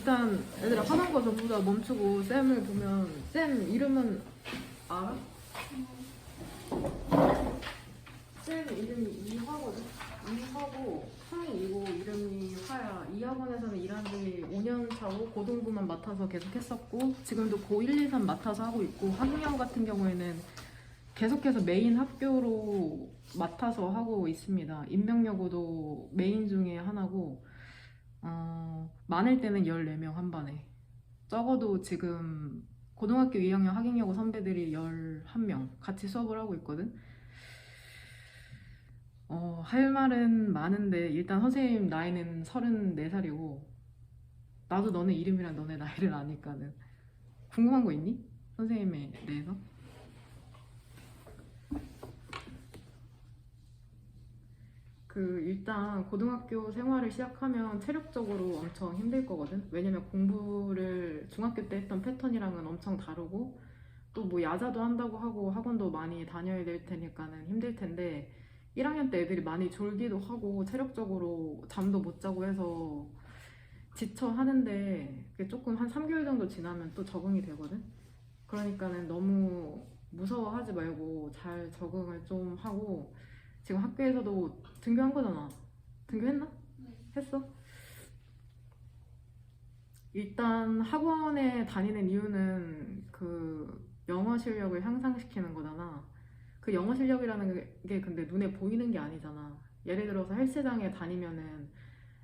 일단 애들아 하던 거 전부 다 멈추고 쌤을 보면 쌤 이름은 알아? 쌤 이름이 이화거든? 이화고 성이 이고 이름이 화야. 이 학원에서는 일한 지 5년 차고 고등부만 맡아서 계속 했었고 지금도 고 1, 2, 3 맡아서 하고 있고 학년 같은 경우에는 계속해서 메인 학교로 맡아서 하고 있습니다. 인명여고도 메인 중에 하나고 많을 때는 14명 한 반에 적어도 지금 고등학교 2학년 학인여고 선배들이 11명 같이 수업을 하고 있거든. 할 말은 많은데 일단 선생님 나이는 34살이고 나도 너네 이름이랑 너네 나이를 아니까는 궁금한 거 있니? 선생님에 대해서? 일단 고등학교 생활을 시작하면 체력적으로 엄청 힘들 거거든. 왜냐면 공부를 중학교 때 했던 패턴이랑은 엄청 다르고 또 뭐 야자도 한다고 하고 학원도 많이 다녀야 될 테니까는 힘들 텐데 1학년 때 애들이 많이 졸기도 하고 체력적으로 잠도 못 자고 해서 지쳐 하는데 그게 조금 한 3개월 정도 지나면 또 적응이 되거든. 그러니까는 너무 무서워하지 말고 잘 적응을 좀 하고 지금 학교에서도 등교한 거잖아. 등교했나? 네. 했어? 일단 학원에 다니는 이유는 영어 실력을 향상시키는 거잖아. 그 영어 실력이라는 게 근데 눈에 보이는 게 아니잖아. 예를 들어서 헬스장에 다니면은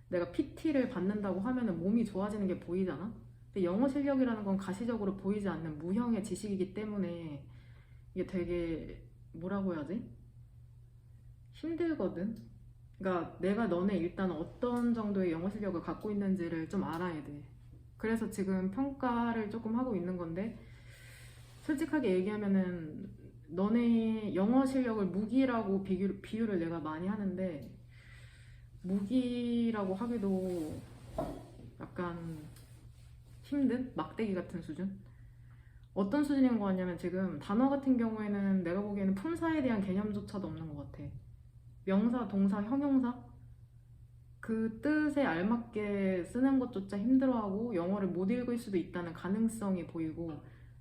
내가 PT를 받는다고 하면은 몸이 좋아지는 게 보이잖아. 근데 영어 실력이라는 건 가시적으로 보이지 않는 무형의 지식이기 때문에 이게 되게 뭐라고 해야지? 힘들거든. 그러니까 내가 너네 일단 어떤 정도의 영어 실력을 갖고 있는지를 좀 알아야 돼. 그래서 지금 평가를 조금 하고 있는 건데 솔직하게 얘기하면은 너네 영어 실력을 무기라고 비유를 내가 많이 하는데 무기라고 하기도 약간 힘든 막대기 같은 수준? 어떤 수준인 거 같냐면 지금 단어 같은 경우에는 내가 보기에는 품사에 대한 개념조차도 없는 것 같아. 명사, 동사, 형용사 그 뜻에 알맞게 쓰는 것조차 힘들어하고 영어를 못 읽을 수도 있다는 가능성이 보이고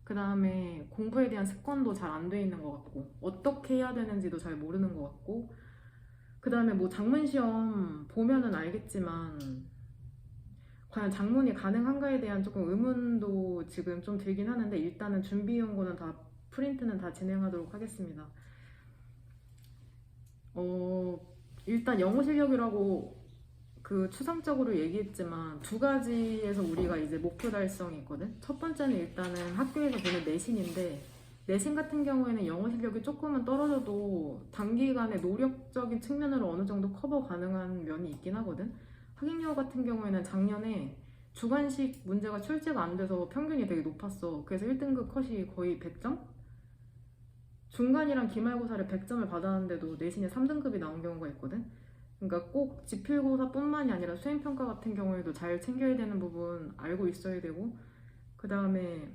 그 다음에 공부에 대한 습관도 잘 안 돼 있는 것 같고 어떻게 해야 되는지도 잘 모르는 것 같고 그 다음에 뭐 장문 시험 보면은 알겠지만 과연 장문이 가능한가에 대한 조금 의문도 지금 좀 들긴 하는데 일단은 준비해온 거는 다 프린트는 다 진행하도록 하겠습니다. 일단 영어 실력이라고 추상적으로 얘기했지만 두 가지에서 우리가 이제 목표 달성이 있거든. 첫 번째는 일단은 학교에서 보는 내신인데 내신 같은 경우에는 영어 실력이 조금은 떨어져도 단기간에 노력적인 측면으로 어느 정도 커버 가능한 면이 있긴 하거든. 학인여고 같은 경우에는 작년에 주관식 문제가 출제가 안 돼서 평균이 되게 높았어. 그래서 1등급 컷이 거의 100점? 중간이랑 기말고사를 100점을 받았는데도 내신에 3등급이 나온 경우가 있거든. 그러니까 꼭 지필고사뿐만이 아니라 수행평가 같은 경우에도 잘 챙겨야 되는 부분 알고 있어야 되고 그 다음에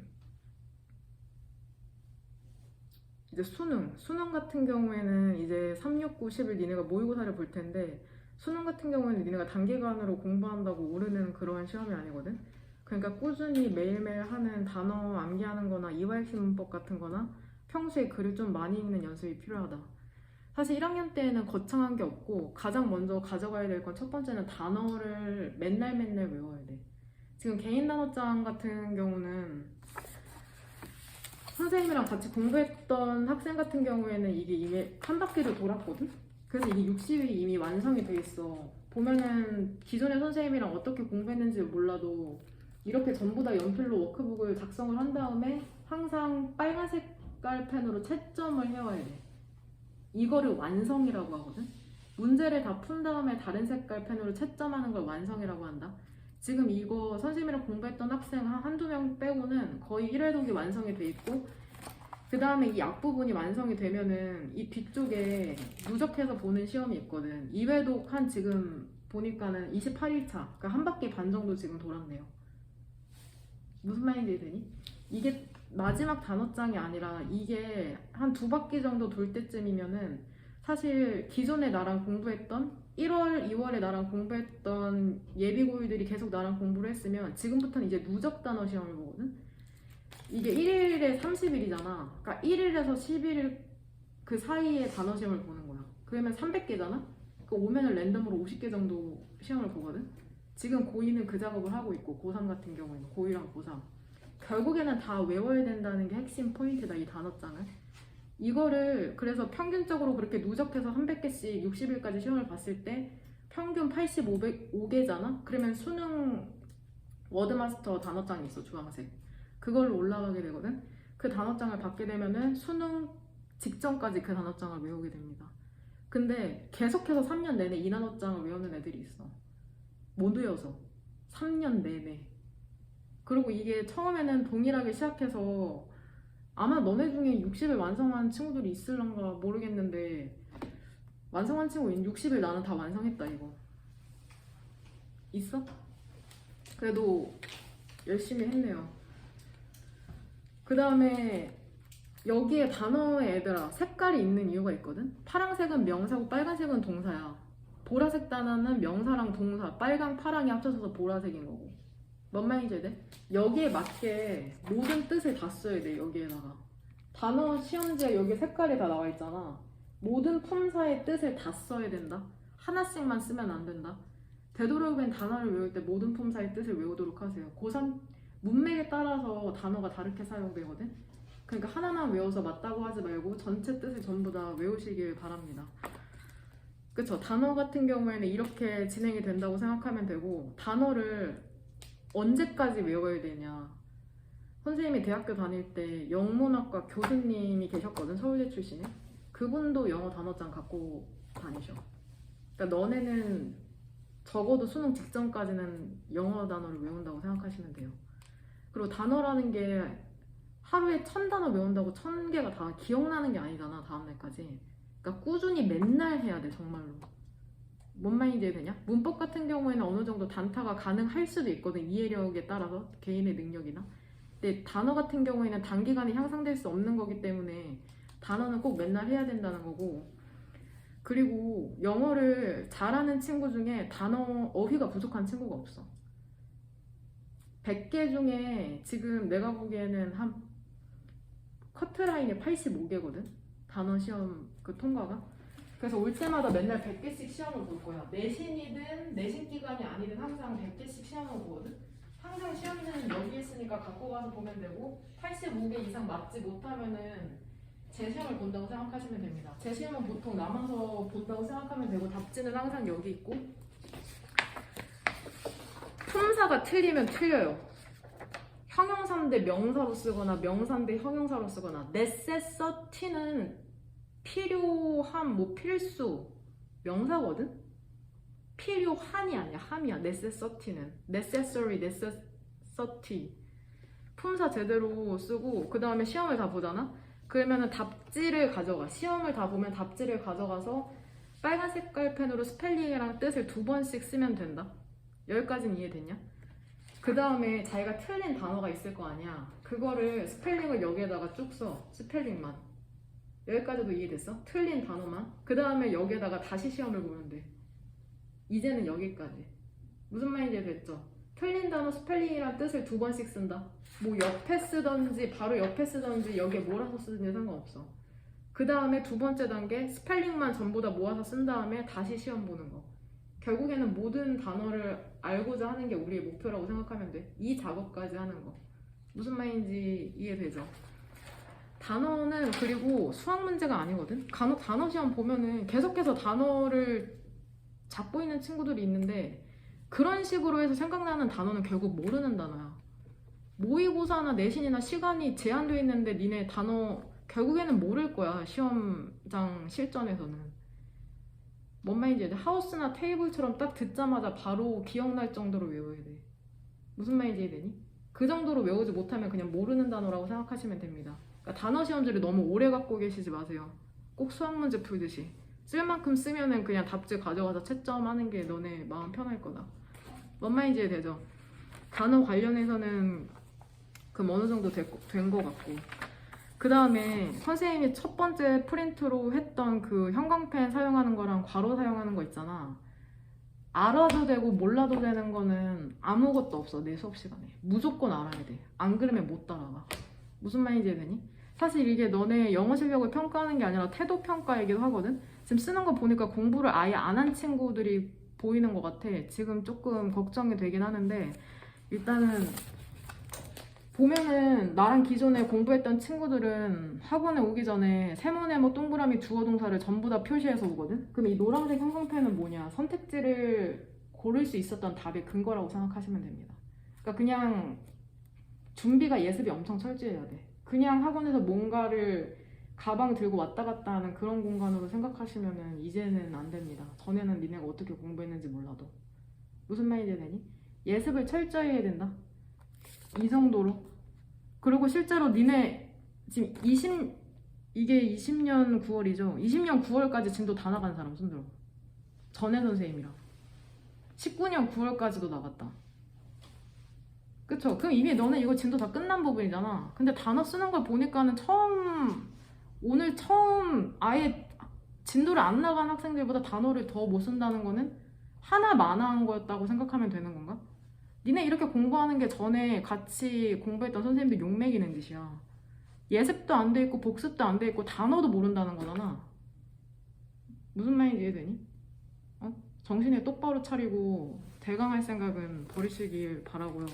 이제 수능 같은 경우에는 이제 3, 6, 9, 10을 니네가 모의고사를 볼 텐데 수능 같은 경우에는 니네가 단기간으로 공부한다고 오르는 그런 시험이 아니거든. 그러니까 꾸준히 매일매일 하는 단어 암기하는 거나 이화핵심 문법 같은 거나 평소에 글을 좀 많이 읽는 연습이 필요하다. 사실 1학년 때는 거창한 게 없고 가장 먼저 가져가야 될 건 첫 번째는 단어를 맨날 외워야 돼. 지금 개인 단어장 같은 경우는 선생님이랑 같이 공부했던 학생 같은 경우에는 이게 이미 한 바퀴를 돌았거든? 그래서 이게 60이 이미 완성이 돼 있어. 보면은 기존의 선생님이랑 어떻게 공부했는지 몰라도 이렇게 전부 다 연필로 워크북을 작성을 한 다음에 항상 빨간 색깔 펜으로 채점을 해와야 돼. 이거를 완성이라고 하거든? 문제를 다 푼 다음에 다른 색깔 펜으로 채점하는 걸 완성이라고 한다. 지금 이거 선생님이랑 공부했던 학생 한두 명 빼고는 거의 1회독이 완성이 돼 있고 그 다음에 이 앞부분이 완성이 되면은 이 뒤쪽에 누적해서 보는 시험이 있거든. 2회독 한 지금 보니까는 28일차 그러니까 한 바퀴 반 정도 지금 돌았네요. 무슨 말인지 되니? 이게 마지막 단어장이 아니라 이게 한 두 바퀴 정도 돌 때쯤이면은 사실 기존에 나랑 공부했던 1월, 2월에 나랑 공부했던 예비고일들이 계속 나랑 공부를 했으면 지금부터는 이제 누적 단어 시험을 보거든. 이게 1일에 30일이잖아. 그러니까 1일에서 11일 그 사이에 단어 시험을 보는 거야. 그러면 300개잖아? 그 오면은 랜덤으로 50개 정도 시험을 보거든. 지금 고2는 그 작업을 하고 있고 고3 같은 경우에는 고2랑 고3 결국에는 다 외워야 된다는 게 핵심 포인트다. 이 단어장을. 이거를 그래서 평균적으로 그렇게 누적해서 300개씩 60일까지 시험을 봤을 때 평균 85개잖아? 그러면 수능 워드마스터 단어장이 있어. 주황색. 그걸로 올라가게 되거든. 그 단어장을 받게 되면은 수능 직전까지 그 단어장을 외우게 됩니다. 근데 계속해서 3년 내내 이 단어장을 외우는 애들이 있어. 못 외워서 3년 내내. 그리고 이게 처음에는 동일하게 시작해서 아마 너네 중에 60일 완성한 친구들이 있을런가 모르겠는데 완성한 친구 60일 나는 다 완성했다. 이거 있어? 그래도 열심히 했네요. 그 다음에 여기에 단어에 얘들아 색깔이 있는 이유가 있거든. 파란색은 명사고 빨간색은 동사야. 보라색 단어는 명사랑 동사 빨강 파랑이 합쳐져서 보라색인 거고. 뭔 말인지 돼? 여기에 맞게 모든 뜻을 다 써야 돼. 여기에다가 단어 시험지에 여기 색깔이 다 나와 있잖아. 모든 품사의 뜻을 다 써야 된다. 하나씩만 쓰면 안 된다. 되도록이면 단어를 외울 때 모든 품사의 뜻을 외우도록 하세요. 고3 문맥에 따라서 단어가 다르게 사용되거든. 그러니까 하나만 외워서 맞다고 하지 말고 전체 뜻을 전부 다 외우시길 바랍니다. 그쵸? 단어 같은 경우에는 이렇게 진행이 된다고 생각하면 되고, 단어를 언제까지 외워야 되냐. 선생님이 대학교 다닐 때 영문학과 교수님이 계셨거든. 서울대 출신에. 그분도 영어 단어장 갖고 다니셔. 그러니까 너네는 적어도 수능 직전까지는 영어 단어를 외운다고 생각하시면 돼요. 그리고 단어라는 게 하루에 1000단어 외운다고 1000개가 다 기억나는 게 아니잖아. 다음날까지. 그러니까 꾸준히 맨날 해야 돼. 정말로. 뭔 말인지 되냐? 문법 같은 경우에는 어느 정도 단타가 가능할 수도 있거든. 이해력에 따라서 개인의 능력이나. 근데 단어 같은 경우에는 단기간에 향상될 수 없는 거기 때문에 단어는 꼭 맨날 해야 된다는 거고. 그리고 영어를 잘하는 친구 중에 단어 어휘가 부족한 친구가 없어. 100개 중에 지금 내가 보기에는 한 커트라인이 85개거든. 단어 시험 그 통과가. 그래서 올 때마다 맨날 100개씩 시험을 볼 거야. 내신이든 내신 기간이 아니든 항상 100개씩 시험을 보거든. 항상 시험은 여기 있으니까 갖고 가서 보면 되고, 85개 이상 맞지 못하면은 재시험을 본다고 생각하시면 됩니다. 재시험은 보통 남아서 본다고 생각하면 되고, 답지는 항상 여기 있고. 품사가 틀리면 틀려요. 형용사인데 명사로 쓰거나 명사인데 형용사로 쓰거나. necessity는 필요함, 뭐 필수, 명사거든? 필요한이 아니야. 함이야. necessity는. necessary, necessity. 품사 제대로 쓰고 그 다음에 시험을 다 보잖아? 그러면은 답지를 가져가. 시험을 다 보면 답지를 가져가서 빨간 색깔 펜으로 스펠링이랑 뜻을 2번씩 쓰면 된다. 여기까지는 이해됐냐? 그 다음에 자기가 틀린 단어가 있을 거 아니야. 그거를 스펠링을 여기에다가 쭉 써. 스펠링만. 여기까지도 이해됐어? 틀린 단어만. 그 다음에 여기에다가 다시 시험을 보면 돼. 이제는 여기까지. 무슨 말인지 됐죠? 틀린 단어 스펠링이란 뜻을 2번씩 쓴다. 뭐 옆에 쓰던지 바로 옆에 쓰던지 여기에 몰아서 쓰든지 상관없어. 그 다음에 두 번째 단계 스펠링만 전부 다 모아서 쓴 다음에 다시 시험 보는 거. 결국에는 모든 단어를 알고자 하는 게 우리의 목표라고 생각하면 돼. 이 작업까지 하는 거. 무슨 말인지 이해되죠? 단어는 그리고 수학 문제가 아니거든. 단어 시험 보면은 계속해서 단어를 잡고 있는 친구들이 있는데, 그런 식으로 해서 생각나는 단어는 결국 모르는 단어야. 모의고사나 내신이나 시간이 제한되어 있는데 니네 단어 결국에는 모를 거야. 시험장 실전에서는. 뭔 말인지 하우스나 테이블처럼 딱 듣자마자 바로 기억날 정도로 외워야 돼. 무슨 말인지 이해되니? 그 정도로 외우지 못하면 그냥 모르는 단어라고 생각하시면 됩니다. 그러니까 단어 시험지를 너무 오래 갖고 계시지 마세요. 꼭 수학 문제 풀듯이. 쓸 만큼 쓰면은 그냥 답지 가져가서 채점하는 게 너네 마음 편할 거다. 뭔 말인지 이해되죠? 단어 관련해서는 그럼 어느 정도 된 거 같고. 그 다음에 선생님이 첫 번째 프린트로 했던 그 형광펜 사용하는 거랑 괄호 사용하는 거 있잖아. 알아도 되고 몰라도 되는 거는 아무것도 없어. 내 수업 시간에 무조건 알아야 돼. 안 그러면 못 따라가. 무슨 말인지 되니? 사실 이게 너네 영어 실력을 평가하는 게 아니라 태도 평가이기도 하거든. 지금 쓰는 거 보니까 공부를 아예 안 한 친구들이 보이는 것 같아. 지금 조금 걱정이 되긴 하는데, 일단은 보면은 나랑 기존에 공부했던 친구들은 학원에 오기 전에 세모네모 동그라미 주어 동사를 전부 다 표시해서 오거든. 그럼 이 노란색 형광펜은 뭐냐? 선택지를 고를 수 있었던 답의 근거라고 생각하시면 됩니다. 그러니까 그냥 준비가 예습이 엄청 철저해야 돼. 그냥 학원에서 뭔가를 가방 들고 왔다 갔다 하는 그런 공간으로 생각하시면은 이제는 안 됩니다. 전에는 니네가 어떻게 공부했는지 몰라도. 무슨 말인지 되니? 예습을 철저히 해야 된다. 이 정도로. 그리고 실제로 니네 지금 이게 20년 9월이죠. 20년 9월까지 진도 다 나간 사람 손들어. 전혜 선생님이랑 19년 9월까지도 나갔다. 그쵸? 그럼 이미 너는 이거 진도 다 끝난 부분이잖아. 근데 단어 쓰는 걸 보니까는 오늘 처음 아예 진도를 안 나간 학생들보다 단어를 더 못 쓴다는 거는 하나 마나한 거였다고 생각하면 되는 건가? 니네 이렇게 공부하는 게 전에 같이 공부했던 선생님들 욕먹이는 짓이야. 예습도 안 돼 있고 복습도 안 돼 있고 단어도 모른다는 거잖아. 무슨 말인지 이해되니? 정신을 똑바로 차리고 대강할 생각은 버리시길 바라고요.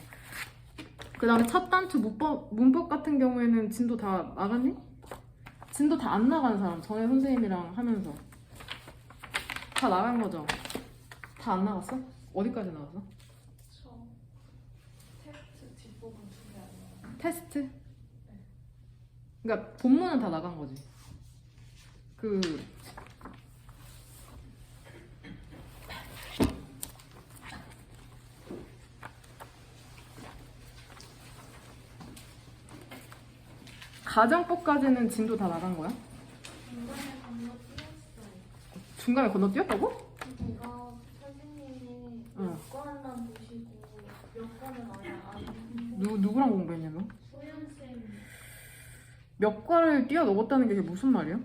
그 다음에 첫 단추 문법 같은 경우에는 진도 다 나갔니? 진도 다 안 나간 사람, 전에 선생님이랑 하면서 다 나간 거죠? 다 안 나갔어? 어디까지 나갔어? 저 테스트 뒷부분 두개 아니에요? 테스트? 네. 그러니까 본문은 다 나간 거지. 가정법까지는 진도 다 나간 거야? 중간에 건너뛰었어요. 중간에 건너뛰었다고? 제가 선생님이 몇 권만 보시고 몇 권은 아예 안 누구랑 공부했냐며? 소연쌤 몇 과를 뛰어 넘었다는 게 무슨 말이야?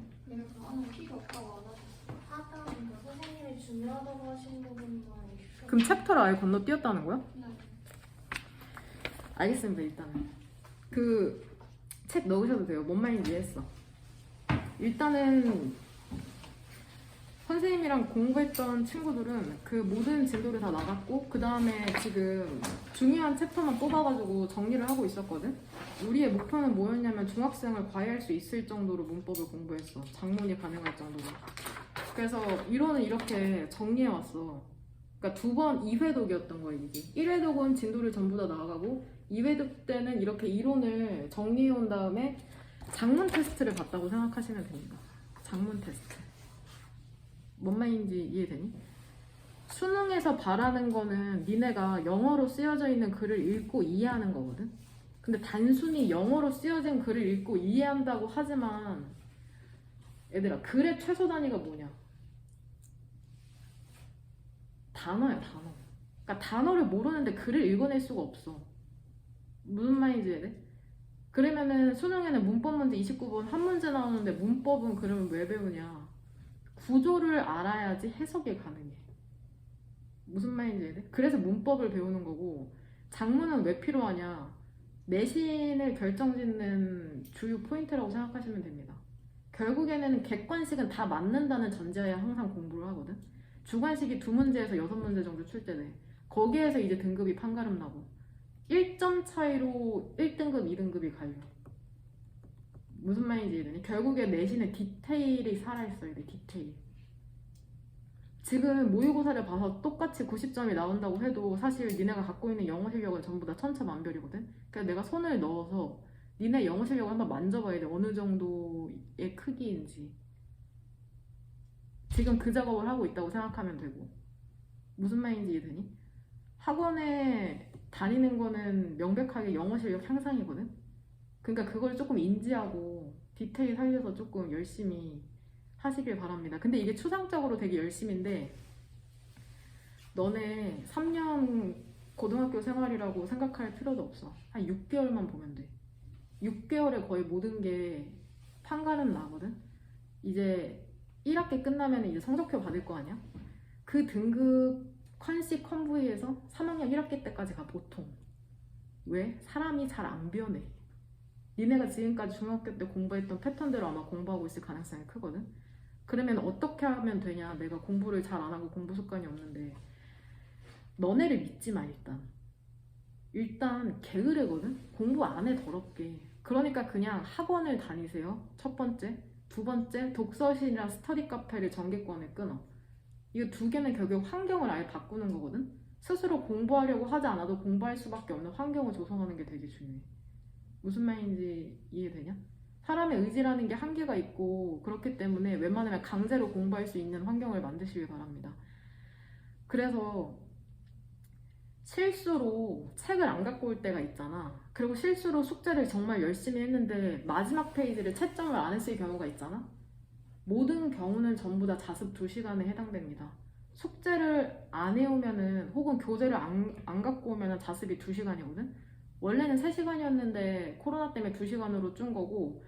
아무 필요 없다고 안 하셨어요. 하다니까 선생님이 중요하다고 하신 부분만 그럼 챕터를 아예 건너뛰었다는 거야? 네. 알겠습니다. 일단은 그 책 넣으셔도 돼요. 뭔 말인지 이해했어. 일단은 선생님이랑 공부했던 친구들은 그 모든 진도를 다 나갔고, 그 다음에 지금 중요한 챕터만 뽑아가지고 정리를 하고 있었거든. 우리의 목표는 뭐였냐면 중학생을 과외할 수 있을 정도로 문법을 공부했어. 작문이 가능할 정도로. 그래서 이론은 이렇게 정리해왔어. 그러니까 2번 2회독이었던 거야 이게. 1회독은 진도를 전부 다 나가고 2회독 때는 이렇게 이론을 정리해온 다음에 작문 테스트를 봤다고 생각하시면 됩니다. 작문 테스트. 뭔 말인지 이해되니? 수능에서 바라는 거는 니네가 영어로 쓰여져 있는 글을 읽고 이해하는 거거든. 근데 단순히 영어로 쓰여진 글을 읽고 이해한다고 하지만 얘들아, 글의 최소 단위가 뭐냐? 단어야, 단어. 그러니까 단어를 모르는데 글을 읽어낼 수가 없어. 무슨 말인지 이해돼? 그러면은 수능에는 문법 문제 29번 한 문제 나오는데 문법은 그러면 왜 배우냐? 구조를 알아야지 해석이 가능해. 무슨 말인지 이해돼? 그래서 문법을 배우는 거고, 작문은 왜 필요하냐? 내신을 결정짓는 주요 포인트라고 생각하시면 됩니다. 결국에는 객관식은 다 맞는다는 전제하에 항상 공부를 하거든. 주관식이 2문제에서 6문제 정도 출제돼. 거기에서 이제 등급이 판가름 나고 1점 차이로 1등급, 2등급이 갈려. 무슨 말인지 이해되니? 결국에 내신의 디테일이 살아있어야 돼. 디테일. 지금 모의고사를 봐서 똑같이 90점이 나온다고 해도 사실 니네가 갖고 있는 영어 실력은 전부 다 천차만별이거든. 그래서 내가 손을 넣어서 니네 영어 실력을 한번 만져봐야 돼. 어느 정도의 크기인지. 지금 그 작업을 하고 있다고 생각하면 되고. 무슨 말인지 이해되니? 학원에 다니는 거는 명백하게 영어 실력 향상이거든. 그러니까 그걸 조금 인지하고 디테일 살려서 조금 열심히 하시길 바랍니다. 근데 이게 추상적으로 되게 열심인데, 너네 3년 고등학교 생활이라고 생각할 필요도 없어. 한 6개월만 보면 돼. 6개월에 거의 모든 게 판가름 나거든. 이제 1학기 끝나면 이제 성적표 받을 거 아니야? 그 등급 컨씨 컨부이에서 3학년 1학기 때까지가 보통. 왜? 사람이 잘 안 변해. 니네가 지금까지 중학교 때 공부했던 패턴대로 아마 공부하고 있을 가능성이 크거든. 그러면 어떻게 하면 되냐? 내가 공부를 잘 안 하고 공부 습관이 없는데 너네를 믿지 마. 일단 게으르거든? 공부 안 해 더럽게. 그러니까 그냥 학원을 다니세요. 첫 번째. 두 번째, 독서실이랑 스터디 카페를 정기권을 끊어. 이거 두 개는 결국 환경을 아예 바꾸는 거거든? 스스로 공부하려고 하지 않아도 공부할 수밖에 없는 환경을 조성하는 게 되게 중요해. 무슨 말인지 이해되냐? 사람의 의지라는 게 한계가 있고 그렇기 때문에 웬만하면 강제로 공부할 수 있는 환경을 만드시길 바랍니다. 그래서 실수로 책을 안 갖고 올 때가 있잖아. 그리고 실수로 숙제를 정말 열심히 했는데 마지막 페이지를 채점을 안 했을 경우가 있잖아. 모든 경우는 전부 다 자습 2시간에 해당됩니다. 숙제를 안 해오면은 혹은 교재를 안 갖고 오면은 자습이 2시간이거든? 원래는 3시간이었는데 코로나 때문에 2시간으로 준 거고,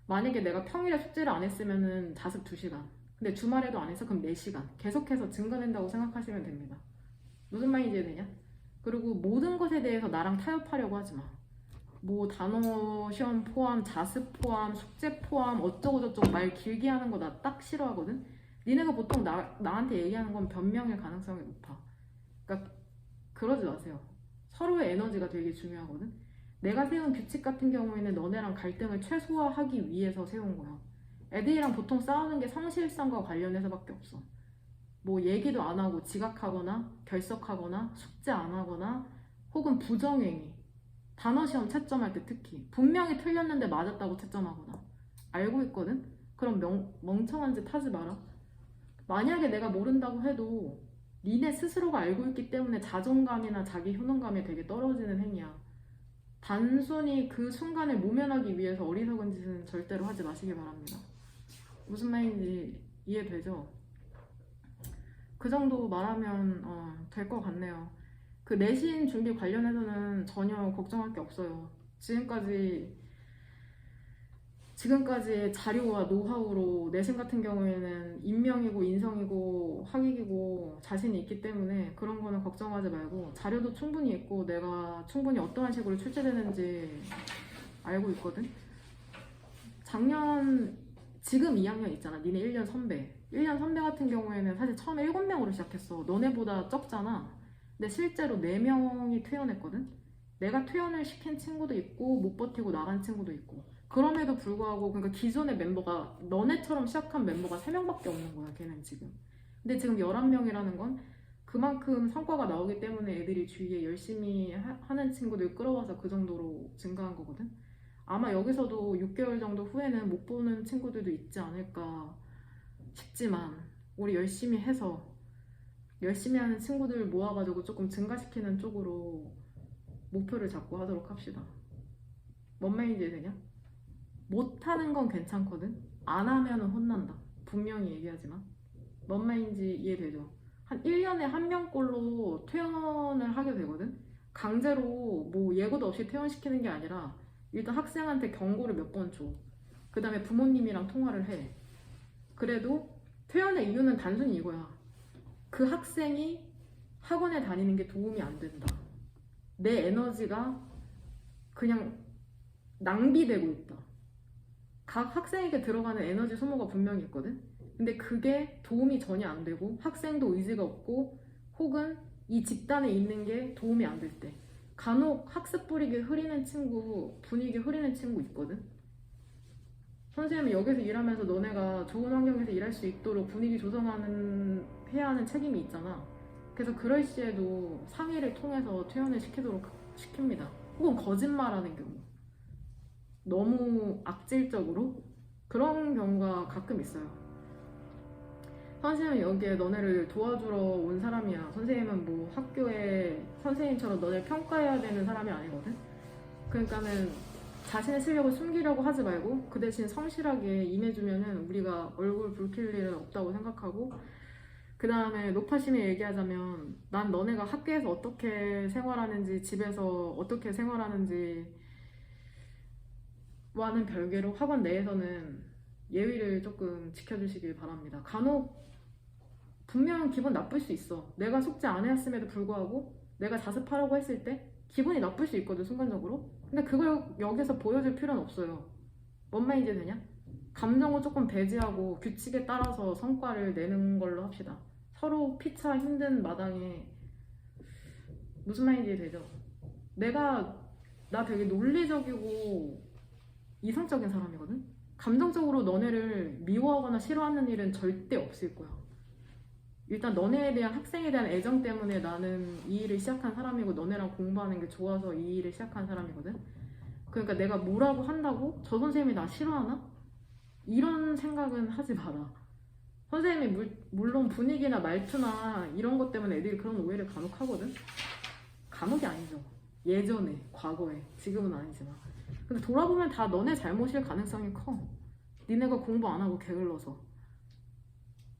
만약에 내가 평일에 숙제를 안 했으면은 자습 2시간. 근데 주말에도 안 해서 그럼 4시간. 계속해서 증가된다고 생각하시면 됩니다. 무슨 말인지 이해되냐? 그리고 모든 것에 대해서 나랑 타협하려고 하지 마. 뭐 단어 시험 포함, 자습 포함, 숙제 포함, 어쩌고저쩌고 말 길게 하는 거 나 딱 싫어하거든? 니네가 보통 나한테 얘기하는 건 변명일 가능성이 높아. 그러니까 그러지 마세요. 서로의 에너지가 되게 중요하거든? 내가 세운 규칙 같은 경우에는 너네랑 갈등을 최소화하기 위해서 세운 거야. 애들이랑 보통 싸우는 게 성실성과 관련해서밖에 없어. 뭐 얘기도 안 하고 지각하거나 결석하거나 숙제 안 하거나 혹은 부정행위, 단어 시험 채점할 때 특히 분명히 틀렸는데 맞았다고 채점하거나. 알고 있거든? 그럼 멍청한 짓 하지 마라. 만약에 내가 모른다고 해도 니네 스스로가 알고 있기 때문에 자존감이나 자기 효능감이 되게 떨어지는 행위야. 단순히 그 순간을 모면하기 위해서 어리석은 짓은 절대로 하지 마시기 바랍니다. 무슨 말인지 이해되죠? 그 정도 말하면 될 것 같네요. 그 내신 준비 관련해서는 전혀 걱정할 게 없어요. 지금까지의 자료와 노하우로 내신 같은 경우에는 인명이고 인성이고 학익이고 자신이 있기 때문에 그런 거는 걱정하지 말고, 자료도 충분히 있고 내가 충분히 어떠한 식으로 출제되는지 알고 있거든. 지금 2학년 있잖아. 니네 1년 선배. 1년 선배 같은 경우에는 사실 처음에 7명으로 시작했어. 너네보다 적잖아. 근데 실제로 4명이 퇴원했거든. 내가 퇴원을 시킨 친구도 있고 못 버티고 나간 친구도 있고. 그럼에도 불구하고 그러니까 기존의 멤버가 너네처럼 시작한 멤버가 3명밖에 없는 거야. 걔는 지금. 근데 지금 11명이라는 건 그만큼 성과가 나오기 때문에 애들이 주위에 열심히 하는 친구들 끌어와서 그 정도로 증가한 거거든. 아마 여기서도 6개월 정도 후에는 못 보는 친구들도 있지 않을까 싶지만, 우리 열심히 해서 열심히 하는 친구들 모아가지고 조금 증가시키는 쪽으로 목표를 잡고 하도록 합시다. 뭔 말인지 되냐? 못하는 건 괜찮거든? 안 하면은 혼난다. 분명히 얘기하지만. 뭔 말인지 이해되죠? 한 1년에 1명꼴로 퇴원을 하게 되거든? 강제로 뭐 예고도 없이 퇴원시키는 게 아니라 일단 학생한테 경고를 몇 번 줘. 그 다음에 부모님이랑 통화를 해. 그래도 퇴원의 이유는 단순히 이거야. 그 학생이 학원에 다니는 게 도움이 안 된다. 내 에너지가 그냥 낭비되고 있다. 각 학생에게 들어가는 에너지 소모가 분명히 있거든. 근데 그게 도움이 전혀 안 되고 학생도 의지가 없고 혹은 이 집단에 있는 게 도움이 안 될 때, 간혹 학습 분위기 흐리는 친구 있거든. 선생님은 여기서 일하면서 너네가 좋은 환경에서 일할 수 있도록 분위기 해야 하는 책임이 있잖아. 그래서 그럴 시에도 상의를 통해서 퇴원을 시키도록 시킵니다. 혹은 거짓말하는 경우, 너무 악질적으로 그런 경우가 가끔 있어요. 선생님은 여기에 너네를 도와주러 온 사람이야. 선생님은 뭐 학교에 선생님처럼 너네를 평가해야 되는 사람이 아니거든. 그러니까는 자신의 실력을 숨기려고 하지 말고 그 대신 성실하게 임해주면은 우리가 얼굴 붉힐 일은 없다고 생각하고, 그 다음에 높아심에 얘기하자면 난 너네가 학교에서 어떻게 생활하는지 집에서 어떻게 생활하는지 와는 별개로 학원 내에서는 예의를 조금 지켜주시길 바랍니다. 간혹 분명 기분 나쁠 수 있어. 내가 숙제 안 했음에도 불구하고 내가 자습하라고 했을 때 기분이 나쁠 수 있거든, 순간적으로. 근데 그걸 여기서 보여줄 필요는 없어요. 뭔 말인지 되냐? 감정을 조금 배제하고 규칙에 따라서 성과를 내는 걸로 합시다. 서로 피차 힘든 마당에 무슨 말인지 되죠? 나 되게 논리적이고 이성적인 사람이거든? 감정적으로 너네를 미워하거나 싫어하는 일은 절대 없을 거야. 일단 너네에 대한 학생에 대한 애정 때문에 나는 이 일을 시작한 사람이고 너네랑 공부하는 게 좋아서 이 일을 시작한 사람이거든. 그러니까 내가 뭐라고 한다고 저 선생님이 나 싫어하나? 이런 생각은 하지 마라. 선생님이 물론 분위기나 말투나 이런 것 때문에 애들이 그런 오해를 간혹 하거든. 간혹이 아니죠. 예전에, 과거에, 지금은 아니지만. 근데 돌아보면 다 너네 잘못일 가능성이 커. 니네가 공부 안 하고 게을러서.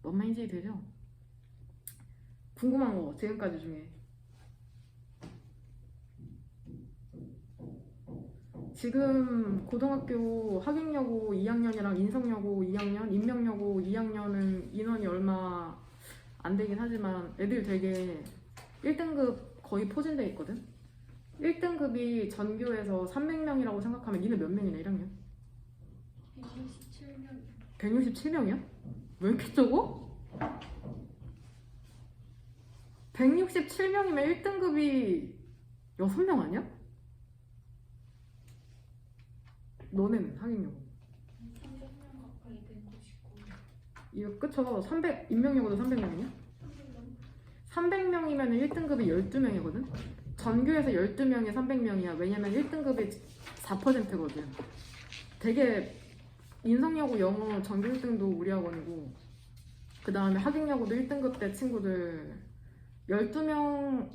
뭔 말인지 되죠? 궁금한 거 지금까지 중에 지금 고등학교 하객여고 2학년이랑 인성여고 2학년, 인명여고 2학년은 인원이 얼마 안 되긴 하지만 애들 되게 1등급 거의 포진돼 있거든? 1등급이 전교에서 300명이라고 생각하면 니네 몇 명이냐 1학년? 167명. 167명이야? 왜 이렇게 적어? 167명이면 1등급이 6명 아니야? 너는 하객여고 300명 가까이 되고 싶고. 이거 그쵸? 인명여고도 300명이냐? 300명이면 1등급이 12명이거든? 전교에서 12명에 300명이야. 왜냐면 1등급이 4%거든. 되게 인성여고 영어 전교 1등도 우리 학원이고 그 다음에 하객여고도 1등급 때 친구들 12명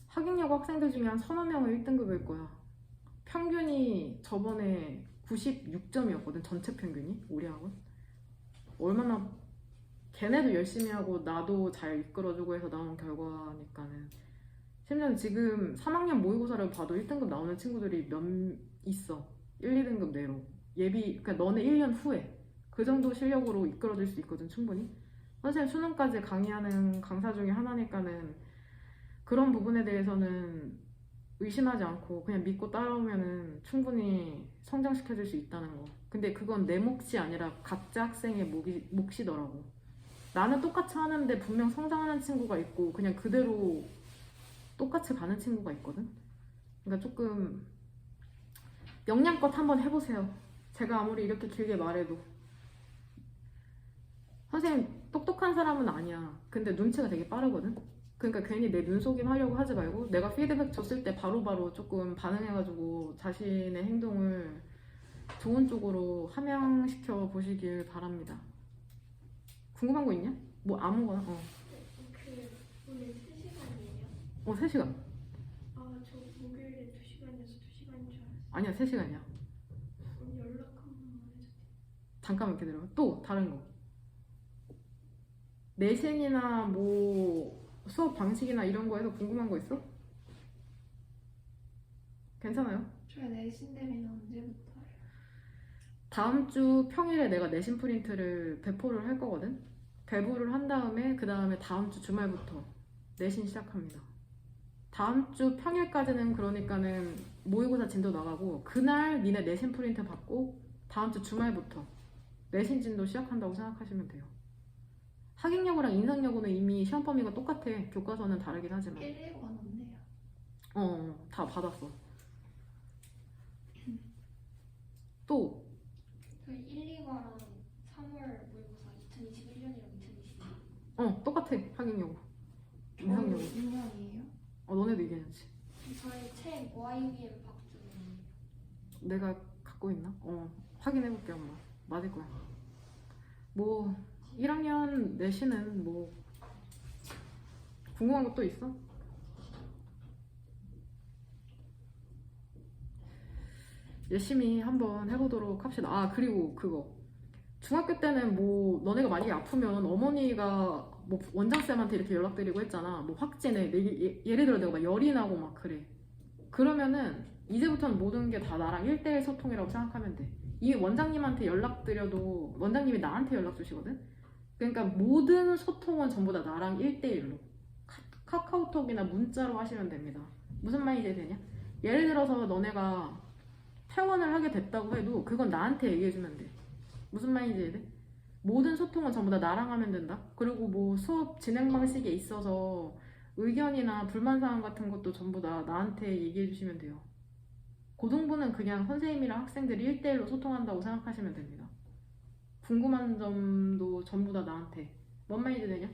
하객여고 학생들 중에 한 서너 명은 1등급일 거야. 평균이 저번에 96점이었거든. 전체 평균이 우리 학원. 얼마나 걔네도 열심히 하고 나도 잘 이끌어주고 해서 나온 결과니까는. 심지어 지금 3학년 모의고사를 봐도 1등급 나오는 친구들이 몇 있어. 1, 2등급 내로. 그러니까 너네 1년 후에 그 정도 실력으로 이끌어줄 수 있거든, 충분히. 선생님 수능까지 강의하는 강사 중에 하나니까는 그런 부분에 대해서는 의심하지 않고 그냥 믿고 따라오면은 충분히 성장시켜줄 수 있다는 거. 근데 그건 내 몫이 아니라 각자 학생의 몫이더라고. 나는 똑같이 하는데 분명 성장하는 친구가 있고 그냥 그대로 똑같이 가는 친구가 있거든. 그러니까 조금 영양껏 한번 해보세요. 제가 아무리 이렇게 길게 말해도 선생님 똑똑한 사람은 아니야. 근데 눈치가 되게 빠르거든. 그러니까 괜히 내 눈속임 하려고 하지 말고 내가 피드백 줬을 때 바로바로 조금 반응해가지고 자신의 행동을 좋은 쪽으로 함양시켜 보시길 바랍니다. 궁금한 거 있냐? 뭐 아무거나. 오늘 3시간이에요? 3시간. 아, 저 목요일에 2시간이어서 2시간인 줄 알았어요. 아니야, 3시간이야. 그럼 연락 한 번만 해주세요. 잠깐만 기다려. 또 다른 거. 내신이나 뭐 수업 방식이나 이런 거에서 궁금한 거 있어? 괜찮아요? 저희 내신 대회는 언제부터예요? 다음 주 평일에 내가 내신 프린트를 배포를 할 거거든? 배부를 한 다음에 그 다음에 다음 주 주말부터 내신 시작합니다. 다음 주 평일까지는 그러니까는 모의고사 진도 나가고 그날 니네 내신 프린트 받고 다음 주 주말부터 내신 진도 시작한다고 생각하시면 돼요. 하객여고랑 인성여고는 이미 시험 범위가 똑같아. 교과서는 다르긴 하지만 119가 없네요. 다 받았어. 또 저희 1, 2과랑 3월 모의고사 2021년이랑 2022년. 똑같아. 하객여고 인성여고. 2년이에요? 너네도 이겨야지. 저희 책 YBM 박주는 내가 갖고 있나? 확인해볼게 엄마. 맞을 거야. 뭐 1학년 내신은 뭐 궁금한 거 또 있어? 열심히 한번 해보도록 합시다. 그리고 그거 중학교 때는 뭐 너네가 만약에 아프면 어머니가 뭐 원장쌤한테 이렇게 연락드리고 했잖아. 뭐 확진해. 예를 들어 내가 막 열이 나고 막 그래. 그러면은 이제부터는 모든 게 다 나랑 1대1 소통이라고 생각하면 돼. 이 원장님한테 연락드려도 원장님이 나한테 연락 주시거든. 그러니까 모든 소통은 전부 다 나랑 1대1로 카카오톡이나 문자로 하시면 됩니다. 무슨 말인지 되냐? 예를 들어서 너네가 퇴원을 하게 됐다고 해도 그건 나한테 얘기해주면 돼. 무슨 말인지 돼? 모든 소통은 전부 다 나랑 하면 된다. 그리고 뭐 수업 진행 방식에 있어서 의견이나 불만사항 같은 것도 전부 다 나한테 얘기해주시면 돼요. 고등부는 그냥 선생님이랑 학생들이 1대1로 소통한다고 생각하시면 됩니다. 궁금한 점도 전부 다 나한테. 뭔 말인지 되냐?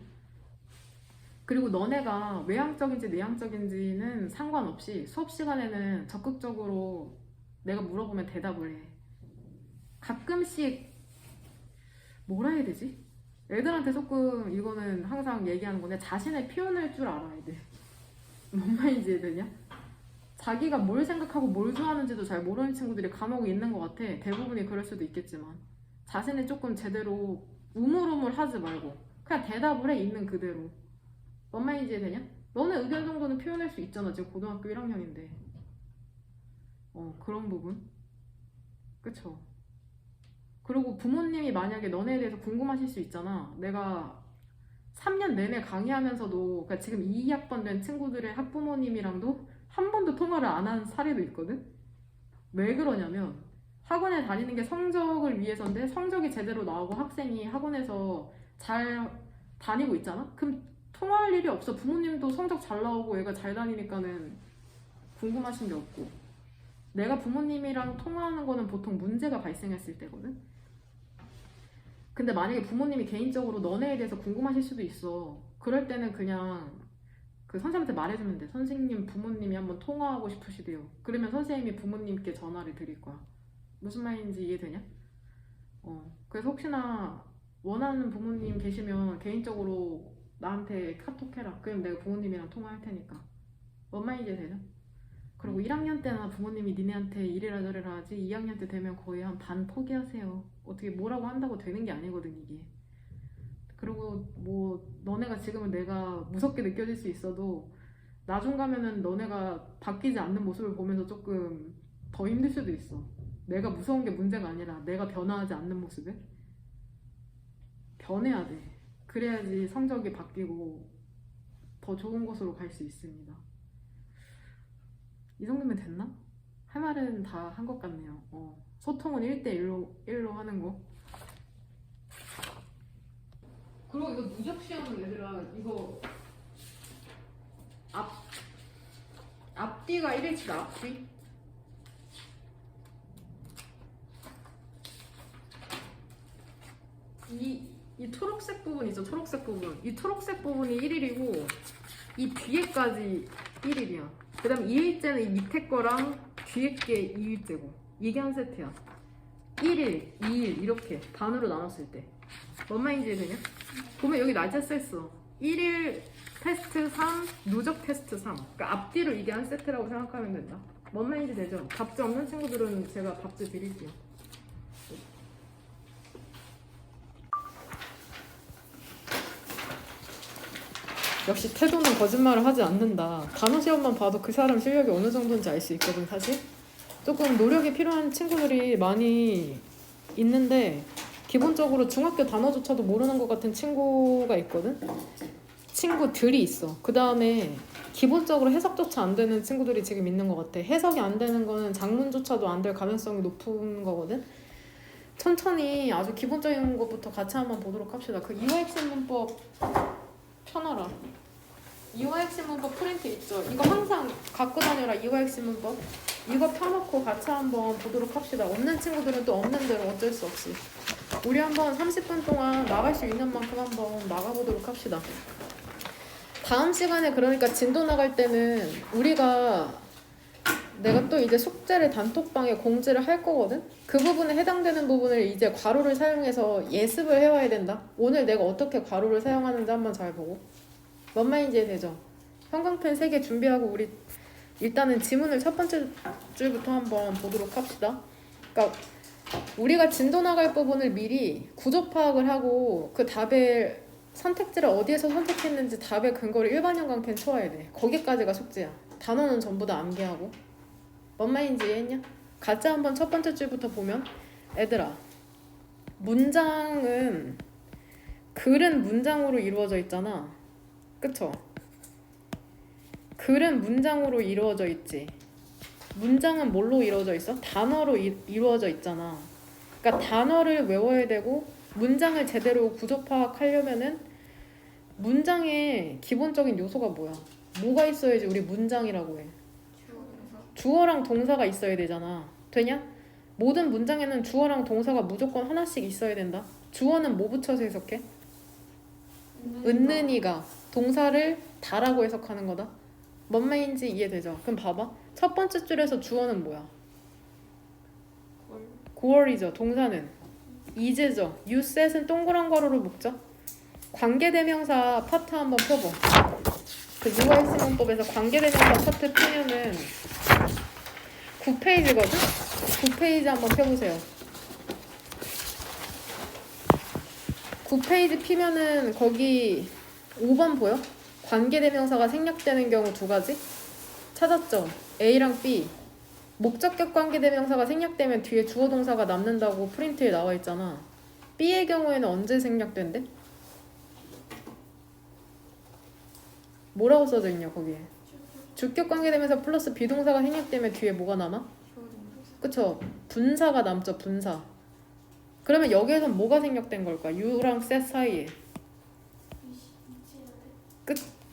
그리고 너네가 외향적인지 내향적인지는 상관없이 수업 시간에는 적극적으로 내가 물어보면 대답을 해. 가끔씩 뭐라 해야 되지? 애들한테 조금 이거는 항상 얘기하는 건데 자신을 표현할 줄 알아야 돼. 뭔 말인지 되냐? 자기가 뭘 생각하고 뭘 좋아하는지도 잘 모르는 친구들이 간혹 있는 것 같아. 대부분이 그럴 수도 있겠지만 자신을 조금 제대로 우물우물 하지 말고 그냥 대답을 해. 있는 그대로. 뭔 말인지 되냐? 너는 의견 정도는 표현할 수 있잖아. 지금 고등학교 1학년인데 그런 부분. 그쵸? 그리고 부모님이 만약에 너네에 대해서 궁금하실 수 있잖아. 내가 3년 내내 강의하면서도 그러니까 지금 2학번 된 친구들의 학부모님이랑도 한 번도 통화를 안 한 사례도 있거든? 왜 그러냐면 학원에 다니는 게 성적을 위해서인데 성적이 제대로 나오고 학생이 학원에서 잘 다니고 있잖아? 그럼 통화할 일이 없어. 부모님도 성적 잘 나오고 애가 잘 다니니까는 궁금하신 게 없고. 내가 부모님이랑 통화하는 거는 보통 문제가 발생했을 때거든? 근데 만약에 부모님이 개인적으로 너네에 대해서 궁금하실 수도 있어. 그럴 때는 그냥 그 선생님한테 말해주면 돼. 선생님 부모님이 한번 통화하고 싶으시대요. 그러면 선생님이 부모님께 전화를 드릴 거야. 무슨 말인지 이해되냐? 그래서 혹시나 원하는 부모님 계시면 개인적으로 나한테 카톡 해라. 그럼 내가 부모님이랑 통화할 테니까. 뭔 말인지 되냐? 그리고 1학년 때나 부모님이 니네한테 이래라 저래라 하지 2학년 때 되면 거의 한 반 포기하세요. 어떻게 뭐라고 한다고 되는 게 아니거든 이게. 그리고 뭐 너네가 지금은 내가 무섭게 느껴질 수 있어도 나중 가면은 너네가 바뀌지 않는 모습을 보면서 조금 더 힘들 수도 있어. 내가 무서운 게 문제가 아니라 내가 변화하지 않는 모습에 변해야 돼. 그래야지 성적이 바뀌고 더 좋은 곳으로 갈 수 있습니다. 이 정도면 됐나? 할 말은 다 한 것 같네요. 소통은 1대1로 하는 거. 그리고 이거 누적 시험은 얘들아 이거 앞뒤가 1일치다. 앞뒤. 이 초록색 부분 있죠? 초록색 부분. 이 초록색 부분이 1일이고 이 뒤에까지 1일이야. 그 다음 2일째는 이 밑에 거랑 뒤에 게 2일째고 이게 한 세트야. 1일, 2일 이렇게 단으로 나눴을 때 뭔 말인지 되냐? 보면 여기 날짜 써있어. 1일 테스트 3, 누적 테스트 3. 그러니까 앞뒤로 이게 한 세트라고 생각하면 된다. 뭔 말인지 되죠? 답지 없는 친구들은 제가 답지 드릴게요. 역시 태도는 거짓말을 하지 않는다. 단어 시험만 봐도 그 사람 실력이 어느 정도인지 알 수 있거든. 사실 조금 노력이 필요한 친구들이 많이 있는데 기본적으로 중학교 단어조차도 모르는 것 같은 친구가 있거든. 친구들이 있어. 그 다음에 기본적으로 해석조차 안 되는 친구들이 지금 있는 것 같아. 해석이 안 되는 거는 작문조차도 안 될 가능성이 높은 거거든. 천천히 아주 기본적인 것부터 같이 한번 보도록 합시다. 그 이화 핵심 문법 펴놔라. 이화 핵심 문법 프린트 있죠? 이거 항상 갖고 다녀라. 이화 핵심 문법 이거 펴놓고 같이 한번 보도록 합시다. 없는 친구들은 또 없는 대로 어쩔 수 없이 우리 한번 30분 동안 나갈 수 있는 만큼 한번 나가보도록 합시다. 다음 시간에 그러니까 진도 나갈 때는 내가 또 이제 숙제를 단톡방에 공지를 할 거거든? 그 부분에 해당되는 부분을 이제 괄호를 사용해서 예습을 해와야 된다. 오늘 내가 어떻게 괄호를 사용하는지 한번 잘 보고. 뭔 말인지 되죠? 형광펜 3개 준비하고 우리 일단은 지문을 첫 번째 줄부터 한번 보도록 합시다. 그러니까 우리가 진도 나갈 부분을 미리 구조 파악을 하고 그 답의 선택지를 어디에서 선택했는지 답의 근거를 일반 형광펜 쳐와야 돼. 거기까지가 숙제야. 단어는 전부 다 암기하고. 뭔 말인지 이해했냐? 같이 한번 첫 번째 줄부터 보면 얘들아 문장은 글은 문장으로 이루어져 있잖아. 그쵸? 글은 문장으로 이루어져 있지. 문장은 뭘로 이루어져 있어? 단어로 이루어져 있잖아. 그러니까 단어를 외워야 되고 문장을 제대로 구조 파악하려면은 문장의 기본적인 요소가 뭐야? 뭐가 있어야지 우리 문장이라고 해? 주어랑 동사가 있어야 되잖아. 되냐? 모든 문장에는 주어랑 동사가 무조건 하나씩 있어야 된다. 주어는 뭐 붙여서 해석해? 은는이가 동사를 다라고 해석하는 거다. 뭔 말인지 이해되죠? 그럼 봐봐. 첫 번째 줄에서 주어는 뭐야? 고얼이죠. 동사는 is죠. you said은 동그란 괄호로 묶죠. 관계대명사 파트 한번 펴봐. 그 유아일신문법에서 관계대명사 파트 펴면은 9페이지거든? 9페이지 한번 펴보세요. 9페이지 피면은 거기 5번 보여? 관계대명사가 생략되는 경우 두 가지? 찾았죠? A랑 B. 목적격 관계대명사가 생략되면 뒤에 주어 동사가 남는다고 프린트에 나와 있잖아. B의 경우에는 언제 생략된대? 뭐라고 써져 있냐 거기에? 주격 관계대명사 플러스 비동사가 생략되면 뒤에 뭐가 남아? 그쵸? 분사가 남죠. 분사. 그러면 여기에선 뭐가 생략된 걸까? you랑 said 사이에.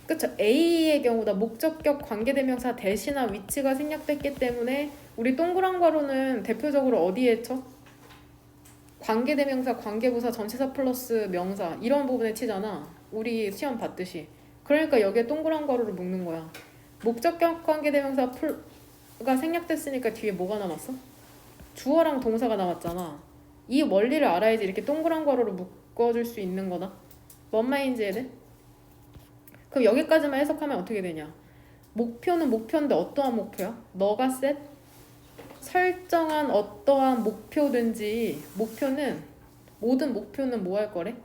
그쵸? A의 경우다. 목적격 관계대명사 대시나 위치가 생략됐기 때문에 우리 동그란 괄호는 대표적으로 어디에 쳐? 관계대명사, 관계부사, 전치사 플러스 명사 이런 부분에 치잖아. 우리 시험 봤듯이. 그러니까 여기에 동그란 괄호를 묶는 거야. 목적격 관계대명사가 생략됐으니까 뒤에 뭐가 남았어? 주어랑 동사가 남았잖아. 이 원리를 알아야지 이렇게 동그란 괄호로 묶어줄 수 있는 거다. 뭔 말인지 해야 돼? 그럼 여기까지만 해석하면 어떻게 되냐? 목표는 목표인데 어떠한 목표야? 너가 설정한 어떠한 목표든지 모든 목표는 뭐 할 거래?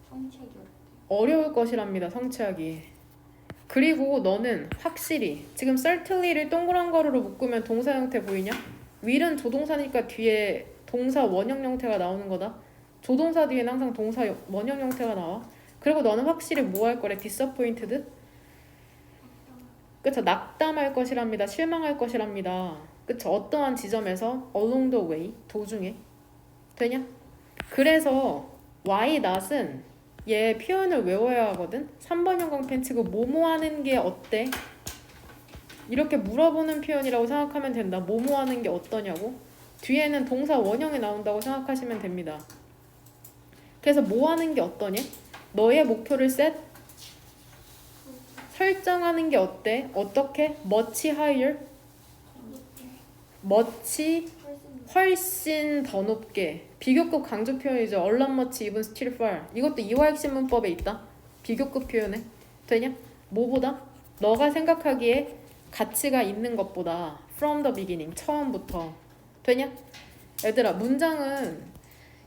성취하기 어려울 것이랍니다. 성취하기. 그리고 너는 확실히 지금 certainly를 동그란 괄호로 묶으면 동사 형태 보이냐? will은 조동사니까 뒤에 동사 원형 형태가 나오는 거다. 조동사 뒤에는 항상 동사 원형 형태가 나와. 그리고 너는 확실히 뭐 할 거래? disappointed? 그쵸? 낙담할 것이랍니다. 실망할 것이랍니다. 그쵸? 어떠한 지점에서 along the way, 도중에. 되냐? 그래서 why not은 얘 표현을 외워야 하거든? 3번 형광 펜치고 뭐뭐 하는 게 어때? 이렇게 물어보는 표현이라고 생각하면 된다. 뭐뭐 하는 게 어떠냐고? 뒤에는 동사 원형이 나온다고 생각하시면 됩니다. 그래서 뭐 하는 게 어떠냐? 너의 목표를 설정하는 게 어때? 어떻게? much higher? much 훨씬 더 높게. 비교급 강조 표현이죠. 얼런 much even still far. 이것도 이화역 신문법에 있다. 비교급 표현에. 되냐? 뭐보다? 너가 생각하기에 가치가 있는 것보다 from the beginning. 처음부터. 되냐? 얘들아 문장은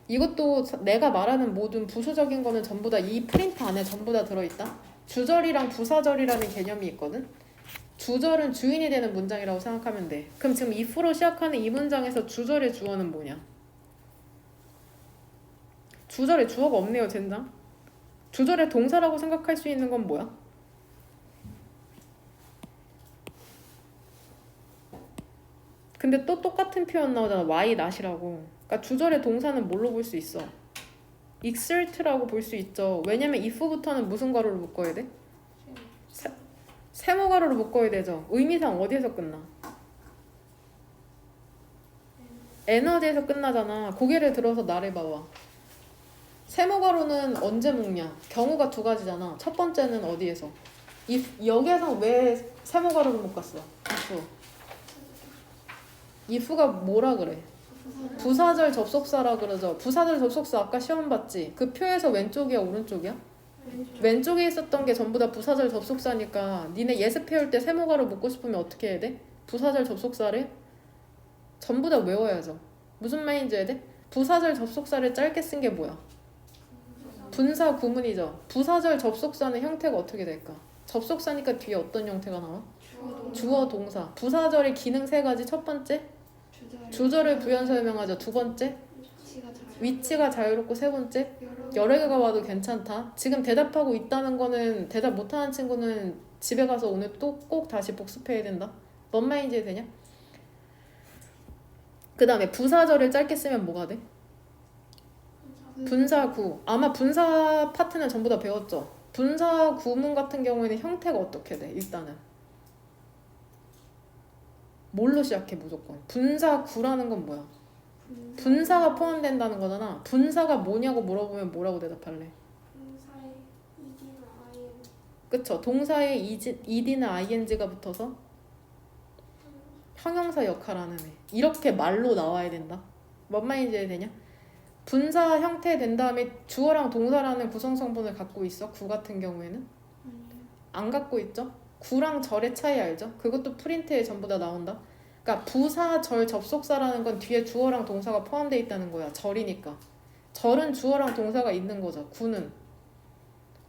이것도 내가 말하는 모든 부수적인 거는 전부 다 이 프린트 안에 전부 다 들어있다. 주절이랑 부사절이라는 개념이 있거든. 주절은 주인이 되는 문장이라고 생각하면 돼. 그럼 지금 if로 시작하는 이 문장에서 주절의 주어는 뭐냐? 주절에 주어가 없네요. 젠장. 주절의 동사라고 생각할 수 있는 건 뭐야? 근데 또 똑같은 표현 나오잖아. why not이라고. 그러니까 주절의 동사는 뭘로 볼 수 있어? exert라고 볼 수 있죠. 왜냐면 if부터는 무슨 괄호를 묶어야 돼? 세모 괄호를 묶어야 되죠. 의미상 어디에서 끝나? 에너지에서 끝나잖아. 고개를 들어서 나를 봐봐. 세모 괄호는 언제 묶냐? 경우가 두 가지잖아. 첫 번째는 어디에서? 여기에서 왜 세모 괄호를 묶었어? if가 뭐라 그래? 부사절 접속사라 그러죠. 부사절 접속사 아까 시험 봤지? 그 표에서 왼쪽이야 오른쪽이야? 왼쪽에 있었던 게 전부 다 부사절 접속사니까 니네 예습해올 때 세모가로 묶고 싶으면 어떻게 해야 돼? 부사절 접속사를 전부 다 외워야죠. 무슨 말인지 해야 돼? 부사절 접속사를 짧게 쓴 게 뭐야? 분사 구문이죠. 부사절 접속사는 형태가 어떻게 될까? 접속사니까 뒤에 어떤 형태가 나와? 주어 동사. 부사절의 기능 세 가지. 첫 번째 주절을 부연 설명하죠. 두 번째 위치가 자유롭고 세 번째 여러 개가 와도 괜찮다. 지금 대답하고 있다는 거는 대답 못하는 친구는 집에 가서 오늘 또 꼭 다시 복습해야 된다. 뭔 말인지 되냐? 그 다음에 부사절을 짧게 쓰면 뭐가 돼? 분사구. 아마 분사 파트는 전부 다 배웠죠? 분사구문 같은 경우에는 형태가 어떻게 돼? 일단은 뭘로 시작해 무조건? 분사구라는 건 뭐야? 분사가 포함된다는 거잖아. 분사가 뭐냐고 물어보면 뭐라고 대답할래? 분사의 이디나 아이엔. 그쵸? 동사에 ed나 ing가 붙어서 형용사 역할하는 애. 이렇게 말로 나와야 된다. 뭔 말인지 되냐? 분사 형태 된 다음에 주어랑 동사라는 구성성분을 갖고 있어. 구 같은 경우에는 안 갖고 있죠? 구랑 절의 차이 알죠? 그것도 프린트에 전부 다 나온다. 그러니까 부사, 절, 접속사라는 건 뒤에 주어랑 동사가 포함되어 있다는 거야. 절이니까. 절은 주어랑 동사가 있는 거죠. 구는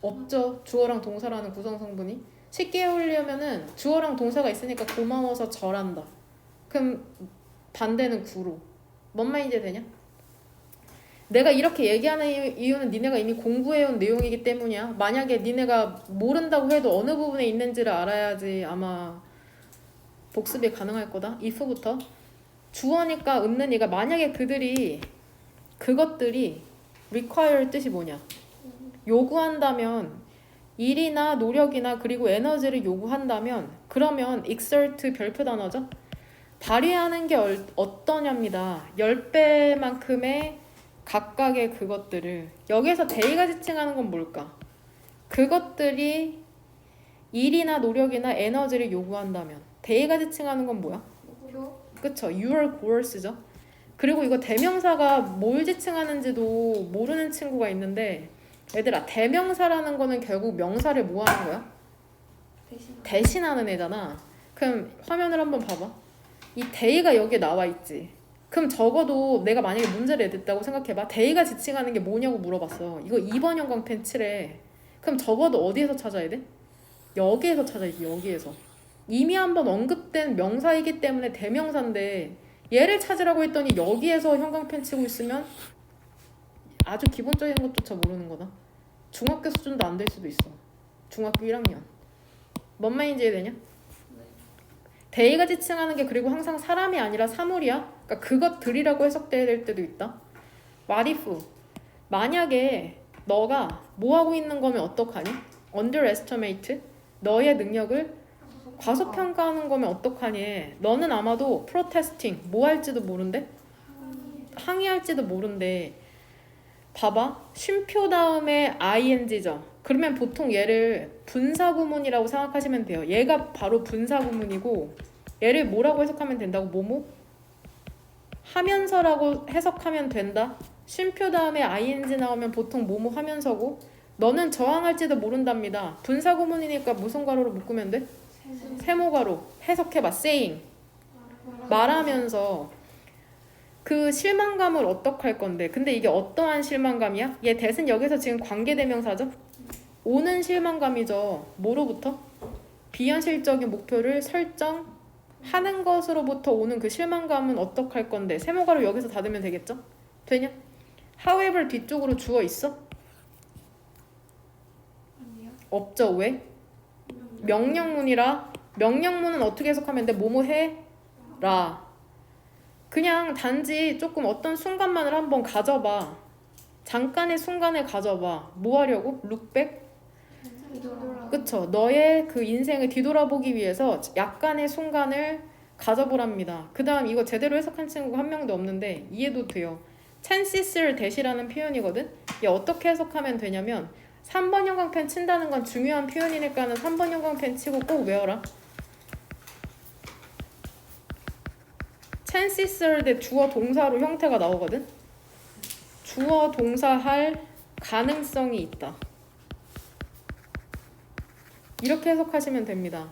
없죠. 주어랑 동사라는 구성성분이. 쉽게 해오려면은 주어랑 동사가 있으니까 고마워서 절한다. 그럼 반대는 구로. 뭔 말인지 되냐? 내가 이렇게 얘기하는 이유는 니네가 이미 공부해온 내용이기 때문이야. 만약에 니네가 모른다고 해도 어느 부분에 있는지를 알아야지 아마 복습이 가능할 거다. if부터 주어니까 없는 이가 만약에 그것들이 require 뜻이 뭐냐? 요구한다면 일이나 노력이나 그리고 에너지를 요구한다면 그러면 exert 별표 단어죠. 발휘하는 게 어떠냐입니다. 10배만큼의 각각의 그것들을 여기에서 대의가 지칭하는 건 뭘까? 그것들이 일이나 노력이나 에너지를 요구한다면 대의가 지칭하는 건 뭐야? 그쵸? your goals죠. 그리고 이거 대명사가 뭘 지칭하는지도 모르는 친구가 있는데 얘들아 대명사라는 거는 결국 명사를 뭐 하는 거야? 대신하는 애잖아. 그럼 화면을 한번 봐봐. 이 대의가 여기에 나와 있지. 그럼 적어도 내가 만약에 문제를 냈다고 생각해봐. 대의가 지칭하는 게 뭐냐고 물어봤어. 이거 2번 형광펜 칠해. 그럼 적어도 어디에서 찾아야 돼? 여기에서 찾아야지. 여기에서. 이미 한번 언급된 명사이기 때문에 대명사인데 얘를 찾으라고 했더니 여기에서 형광펜 치고 있으면 아주 기본적인 것조차 모르는 거다. 중학교 수준도 안 될 수도 있어. 중학교 1학년. 뭔 말인지 이해되냐? 대의가 지칭하는 게 그리고 항상 사람이 아니라 사물이야. 그러니까 그것들이라고 해석돼야 될 때도 있다. What if? 만약에 너가 뭐 하고 있는 거면 어떡하니? underestimate? 너의 능력을 과소평가하는 거면 어떡하니? 너는 아마도 protesting 뭐 할지도 모른대? 항의할지도 모른대. 봐봐. 쉼표 다음에 ing죠. 그러면 보통 얘를 분사구문이라고 생각하시면 돼요. 얘가 바로 분사구문이고 얘를 뭐라고 해석하면 된다고? 뭐뭐? 하면서라고 해석하면 된다. 쉼표 다음에 ing 나오면 보통 뭐뭐 하면서고 너는 저항할지도 모른답니다. 분사구문이니까 무슨 괄호로 묶으면 돼? 세모괄호. 해석해봐. saying. 말하면서 그 실망감을 어떡할 건데 근데 이게 어떠한 실망감이야? 얘 대신 여기서 지금 관계대명사죠? 오는 실망감이죠. 뭐로부터? 비현실적인 목표를 설정하는 것으로부터 오는 그 실망감은 어떡할 건데 세모가로 여기서 닫으면 되겠죠? 되냐? however 뒤쪽으로 주어 있어? 없죠. 왜? 명령문이라. 명령문은 어떻게 해석하면 돼? 뭐뭐 해라. 그냥 단지 조금 어떤 순간만을 한번 가져봐. 잠깐의 순간을 가져봐. 뭐 하려고? 룩백? 그쵸. 너의 그 인생을 뒤돌아보기 위해서 약간의 순간을 가져보랍니다. 그 다음 이거 제대로 해석한 친구가 한 명도 없는데 이해도 돼요. chances를 대시라는 표현이거든. 얘 어떻게 해석하면 되냐면 3번 형광펜 친다는 건 중요한 표현이니까는 3번 형광펜 치고 꼭 외워라. chances를 대 주어 동사로 형태가 나오거든. 주어 동사 할 가능성이 있다. 이렇게 해석하시면 됩니다.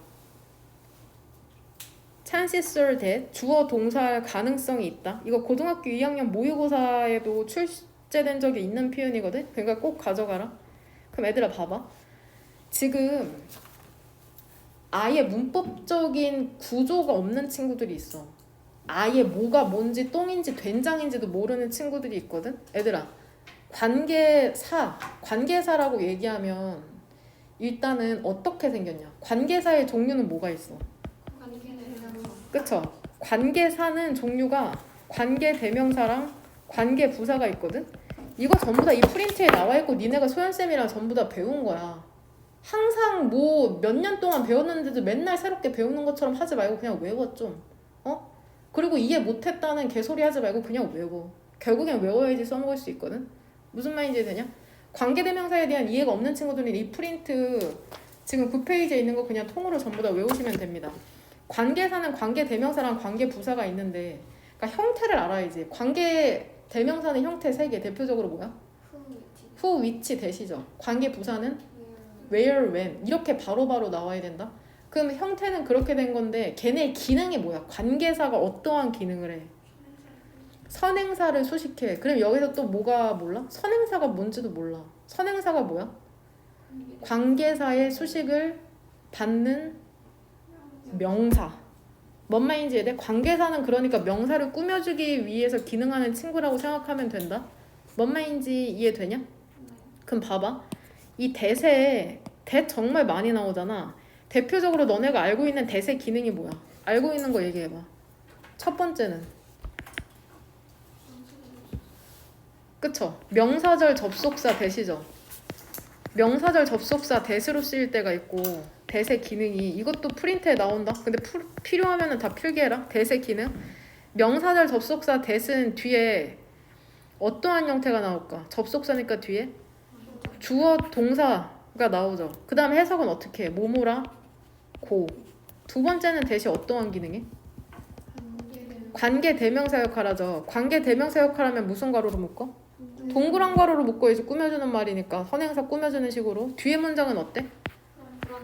chances를 대 주어 동사 할 가능성이 있다. 이거 고등학교 2학년 모의고사에도 출제된 적이 있는 표현이거든. 그러니까 꼭 가져가라. 그럼 애들아 봐봐. 지금 아예 문법적인 구조가 없는 친구들이 있어. 아예 뭐가 뭔지 똥인지 된장인지도 모르는 친구들이 있거든. 얘들아, 관계사라고 얘기하면 일단은 어떻게 생겼냐? 관계사의 종류는 뭐가 있어? 그쵸? 관계사는 종류가 관계 대명사랑 관계 부사가 있거든. 이거 전부 다 이 프린트에 나와 있고 니네가 소연쌤이랑 전부 다 배운 거야. 항상 뭐 몇 년 동안 배웠는데도 맨날 새롭게 배우는 것처럼 하지 말고 그냥 외워 좀. 어? 그리고 이해 못했다는 개소리 하지 말고 그냥 외워. 결국엔 외워야지 써먹을 수 있거든. 무슨 말인지 되냐? 관계대명사에 대한 이해가 없는 친구들은 이 프린트 지금 9페이지에 있는 거 그냥 통으로 전부 다 외우시면 됩니다. 관계사는 관계대명사랑 관계부사가 있는데 그러니까 형태를 알아야지. 관계대명사는 형태 3개. 대표적으로 뭐야? who, which, that이죠. 관계부사는 where, when 이렇게 바로바로 나와야 된다. 그럼 형태는 그렇게 된 건데 걔네의 기능이 뭐야? 관계사가 어떠한 기능을 해? 선행사를 수식해. 그럼 여기서 또 뭐가 몰라? 선행사가 뭔지도 몰라. 선행사가 뭐야? 관계사의 수식을 받는 명사. 뭔 말인지 이해돼? 관계사는 그러니까 명사를 꾸며주기 위해서 기능하는 친구라고 생각하면 된다. 뭔 말인지 이해되냐? 그럼 봐봐. 이 대세에 대 정말 많이 나오잖아. 대표적으로 너네가 알고 있는 대세 기능이 뭐야? 알고 있는 거 얘기해봐. 첫 번째는 그쵸? 명사절 접속사 대시죠. 명사절 접속사 대시로 쓰일 때가 있고 대세 기능이 이것도 프린트에 나온다. 근데 필요하면은 다 필기해라. 대세 기능. 명사절 접속사 대신 뒤에 어떠한 형태가 나올까? 접속사니까 뒤에 주어 동사가 나오죠. 그 다음에 해석은 어떻게 해? 뭐뭐라 고. 두 번째는 대시 어떠한 기능이? 관계 대명사 역할하죠. 관계 대명사 역할하면 무슨 괄호로 묶어? 동그란 괄호로 묶어야지. 꾸며주는 말이니까 선행사 꾸며주는 식으로. 뒤에 문장은 어때?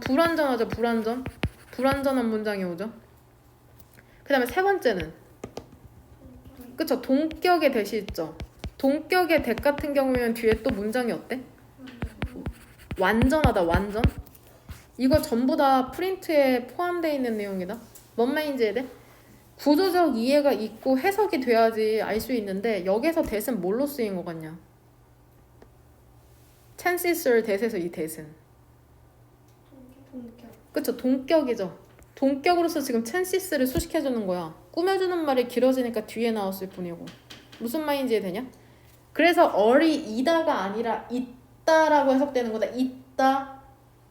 불완전하죠. 불완전한 문장이 오죠. 그 다음에 세 번째는 그쵸? 동격의 대시 있죠. 동격의 대 같은 경우에는 뒤에 또 문장이 어때? 완전하다. 완전. 이거 전부 다 프린트에 포함되어 있는 내용이다. 뭔 말인지 이해돼? 구조적 이해가 있고 해석이 돼야지 알 수 있는데 여기서 대신 뭘로 쓰인 것 같냐? chances 대에서 이 대신 그쵸? 동격이죠. 동격으로서 지금 chances를 수식해주는 거야. 꾸며주는 말이 길어지니까 뒤에 나왔을 뿐이고. 무슨 말인지 이해되냐? 그래서 얼이 이다가 아니라 있다라고 해석되는 거다. 있다.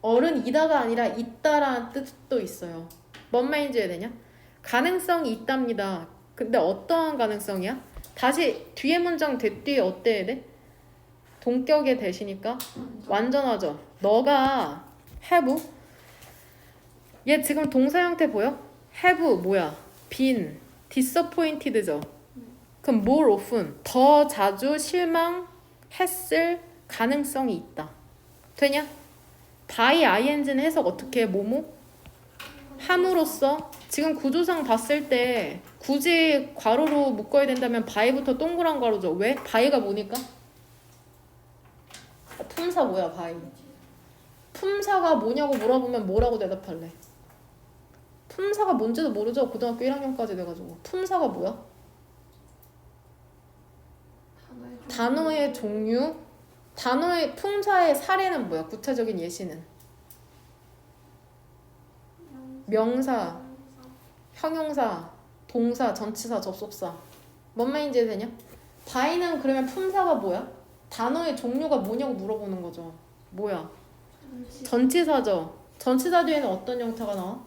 얼은 이다가 아니라 있다라는 뜻도 있어요. 뭔 말인지 이해되냐? 가능성이 있답니다. 근데 어떠한 가능성이야? 다시 뒤에 문장 뒤에 어때야 돼? 동격의 대시니까 완전하죠. 너가 have 얘 지금 동사 형태 보여? have 뭐야? been disappointed죠. 그럼 more often 더 자주 실망했을 가능성이 있다. 되냐? by ing는 해석 어떻게 해? 뭐뭐? 함으로써 지금 구조상 봤을 때 굳이 괄호로 묶어야 된다면 by부터 동그란 괄호죠. 왜? by가 뭐니까? 품사 뭐야 by? 품사가 뭐냐고 물어보면 뭐라고 대답할래? 품사가 뭔지도 모르죠. 고등학교 1학년까지 돼가지고. 품사가 뭐야? 단어의 종류. 단어의 품사의 사례는 뭐야? 구체적인 예시는? 명사, 형용사, 동사, 전치사, 접속사. 뭔 말인지 되냐? by는 그러면 품사가 뭐야? 단어의 종류가 뭐냐고 물어보는 거죠. 뭐야? 전치사죠. 전치사 뒤에는 어떤 형태가 나와?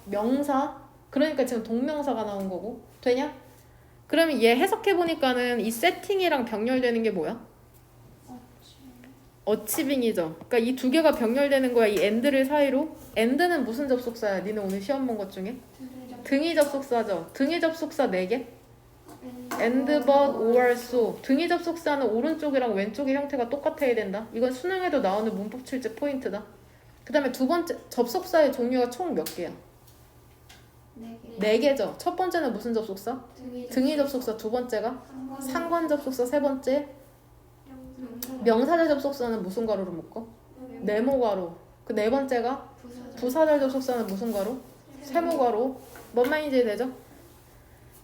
명사. 그러니까 지금 동명사가 나온 거고. 되냐? 그러면 얘 해석해보니까는 이 세팅이랑 병렬되는 게 뭐야? 어치빙이죠. 그러니까 이 두 개가 병렬되는 거야. 이 and를 사이로. and는 무슨 접속사야? 니네 오늘 시험 본 것 중에? 등위 접속사죠. 등위 접속사 4개? and, but, or, so. 등위 접속사는 오른쪽이랑 왼쪽의 형태가 똑같아야 된다. 이건 수능에도 나오는 문법 출제 포인트다. 그 다음에 두 번째 접속사의 종류가 총 몇 개야? 4개죠. 첫 번째는 무슨 접속사? 등위 접속사. 두 번째가 상관 접속사. 세 번째 명사절 접속사는 무슨 괄호로 묶어? 네모 괄호. 그 네 번째가 부사절 접속사는 무슨 괄호? 세모 괄호. 뭔 말인지 되죠?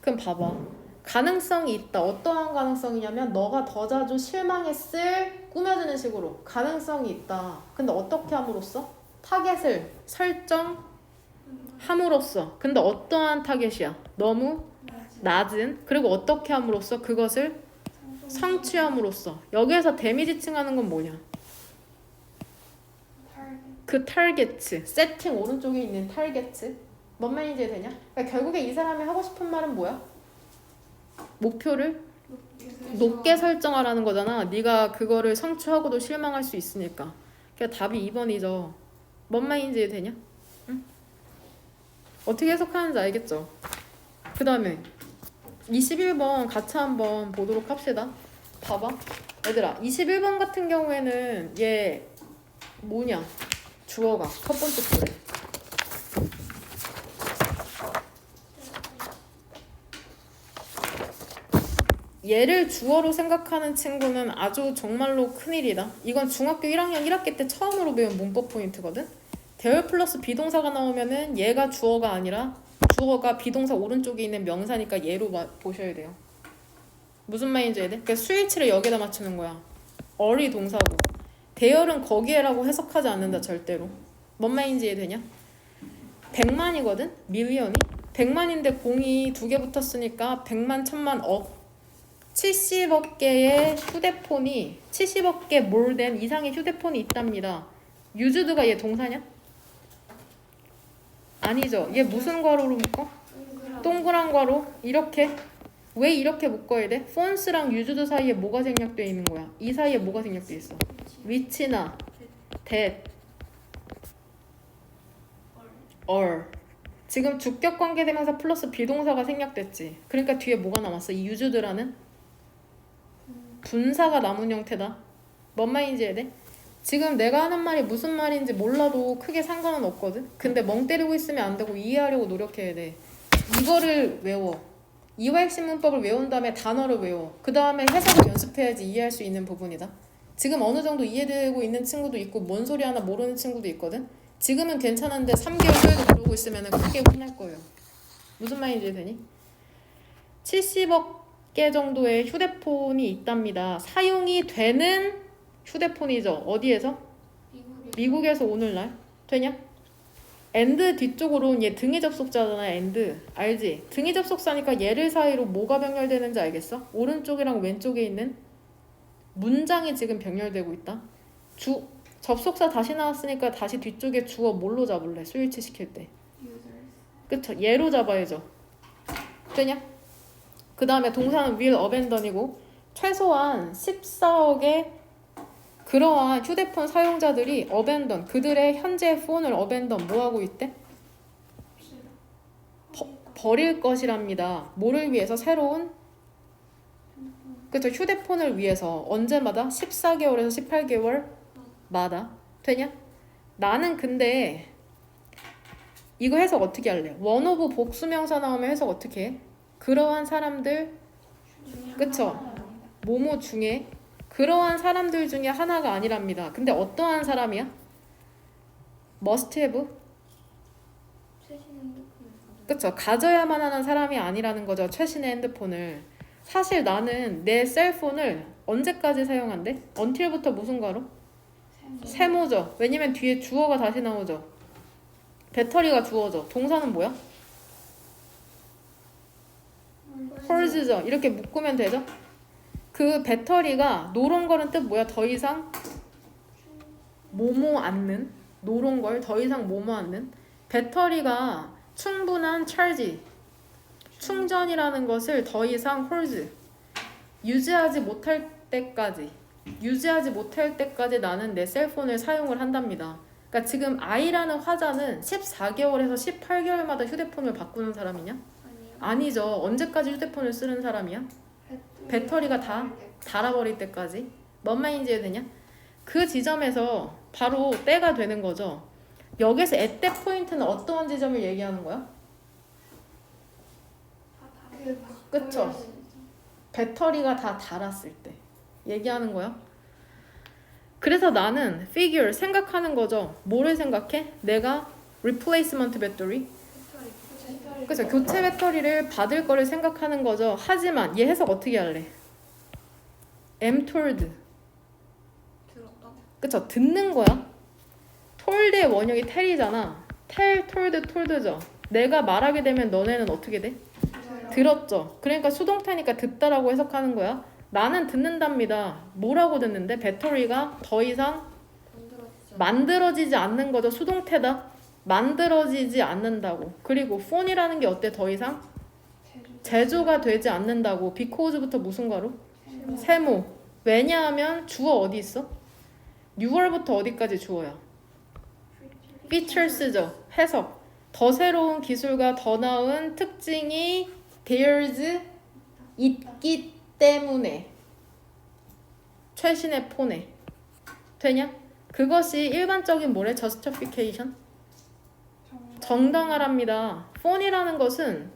그럼 봐봐. 가능성이 있다. 어떠한 가능성이냐면 너가 더 자주 실망했을 꾸며지는 식으로 가능성이 있다. 근데 어떻게 함으로써? 타겟을 설정함으로써. 근데 어떠한 타겟이야? 너무 낮은. 그리고 어떻게 함으로써? 그것을 성취함으로써. 여기에서 데미지 칭하는 건 뭐냐? 그 타겟츠. 세팅 오른쪽에 있는 타겟츠. 뭔 말인지 되냐? 그러니까 결국에 이 사람이 하고 싶은 말은 뭐야? 목표를 높게 설정하라는 거잖아. 네가 그거를 성취하고도 실망할 수 있으니까. 그러니까 답이 2번이죠. 뭔 말인지 되냐? 응? 어떻게 해석하는지 알겠죠? 그 다음에 21번 같이 한번 보도록 합시다. 봐봐. 얘들아 21번 같은 경우에는 얘 뭐냐? 주어가 첫 번째 줄에 얘를 주어로 생각하는 친구는 아주 정말로 큰일이다. 이건 중학교 1학년 1학기 때 처음으로 배운 문법 포인트거든. 대열 플러스 비동사가 나오면은 얘가 주어가 아니라 주어가 비동사 오른쪽에 있는 명사니까 얘로 보셔야 돼요. 무슨 말인지 알겠지? 그러니까 스위치를 여기다 맞추는 거야. 어리 동사고 대열은 거기에라고 해석하지 않는다 절대로. 뭔 말인지 이해되냐? 100만이거든? 밀리언이? 100만인데 공이 2개 붙었으니까 100만, 1000만, 억 70억 개의 휴대폰이 70억 개 more than 이상의 휴대폰이 있답니다. 유즈드가 얘 동사냐? 아니죠. 얘 무슨 괄호로 묶어? 동그란 괄호. 이렇게. 왜 이렇게 묶어야 돼? 폰스랑 유즈드 사이에 뭐가 생략되어 있는 거야? 이 사이에 뭐가 생략되어 있어? which나 that, or. 지금 주격 관계대명사 플러스 비동사가 생략됐지. 그러니까 뒤에 뭐가 남았어? 이 유즈드라는 분사가 남은 형태다. 뭔 말인지 해야 돼? 지금 내가 하는 말이 무슨 말인지 몰라도 크게 상관은 없거든. 근데 멍 때리고 있으면 안 되고 이해하려고 노력해야 돼. 이거를 외워. 이화 핵심 문법을 외운 다음에 단어를 외워. 그 다음에 해석을 연습해야지 이해할 수 있는 부분이다. 지금 어느 정도 이해되고 있는 친구도 있고 뭔 소리 하나 모르는 친구도 있거든. 지금은 괜찮은데 3개월 후에도 그러고 있으면 크게 혼날 거예요. 무슨 말인지 이해되니? 70억 개 정도의 휴대폰이 있답니다. 사용이 되는 휴대폰이죠. 어디에서? 미국에서 오늘날. 되냐? and 뒤쪽으로는 얘 등위 접속자잖아. and 알지? 등위 접속사니까 얘를 사이로 뭐가 병렬되는지 알겠어? 오른쪽이랑 왼쪽에 있는 문장이 지금 병렬되고 있다. 접속사 다시 나왔으니까 다시 뒤쪽에 주어 뭘로 잡을래? 스위치 시킬 때. 그쵸? 얘로 잡아야죠. 되냐? 그 다음에 동사는 will abandon이고 최소한 14억의 그러한 휴대폰 사용자들이 abandon, 그들의 현재 폰을 abandon 뭐하고 있대? 버릴 것이랍니다. 뭐를 위해서? 새로운 그쵸? 휴대폰을 위해서. 언제마다? 14개월에서 18개월마다. 되냐? 나는 근데 이거 해석 어떻게 할래? 원 오브 복수명사 나오면 해석 어떻게 해? 그러한 사람들, 그쵸? 뭐뭐 중에 그러한 사람들 중에 하나가 아니랍니다. 근데 어떠한 사람이야? must have? 그쵸? 가져야만 하는 사람이 아니라는 거죠. 최신의 핸드폰을. 사실 나는 내 셀폰을 언제까지 사용한대? until부터 무슨 괄호? 세모죠. 왜냐면 뒤에 주어가 다시 나오죠. 배터리가 주어져. 동사는 뭐야? 홀즈죠. 이렇게 묶으면 되죠. 그 배터리가 노론 걸은 뜻 뭐야? 더 이상 뭐뭐 않는. 노론 걸 더 이상 뭐뭐 않는. 배터리가 충분한 찰지 충전이라는 것을 더 이상 홀즈 유지하지 못할 때까지 나는 내 셀폰을 사용을 한답니다. 그러니까 지금 I라는 화자는 14개월에서 18개월마다 휴대폰을 바꾸는 사람이냐? 아니죠. 언제까지 휴대폰을 쓰는 사람이야? 배터리가 다 닳아버릴 때까지. 뭔 말인지 이해되냐? 그 지점에서 바로 때가 되는 거죠. 여기서 at that 포인트는 어떠한 지점을 얘기하는 거야? 그쵸? 배터리가 다 닳았을 때 얘기하는 거야. 그래서 나는 figure 생각하는 거죠. 뭐를 생각해? 내가 replacement battery 그죠? 교체 배터리를 받을 거를 생각하는 거죠. 하지만 얘 해석 어떻게 할래? am told. 들었다. 그쵸? 듣는 거야. told의 원형이 tell이잖아. tell, told, told죠. 내가 말하게 되면 너네는 어떻게 돼? 들었죠. 그러니까 수동태니까 듣다라고 해석하는 거야. 나는 듣는답니다. 뭐라고 듣는데? 배터리가 더 이상 만들어지지 않는 거죠. 수동태다. 만들어지지 않는다고. 그리고 phone이라는 게 어때? 더 이상 제조가 되지 않는다고. because부터 무슨 과로? 세모. 왜냐하면 주어 어디 있어? 6월부터 어디까지 주어야? features죠. 해석. 더 새로운 기술과 더 나은 특징이 there's 있기 때문에 최신의 폰에 되냐? 그것이 일반적인 뭐래? justification? 정당하랍니다. phone이라는 것은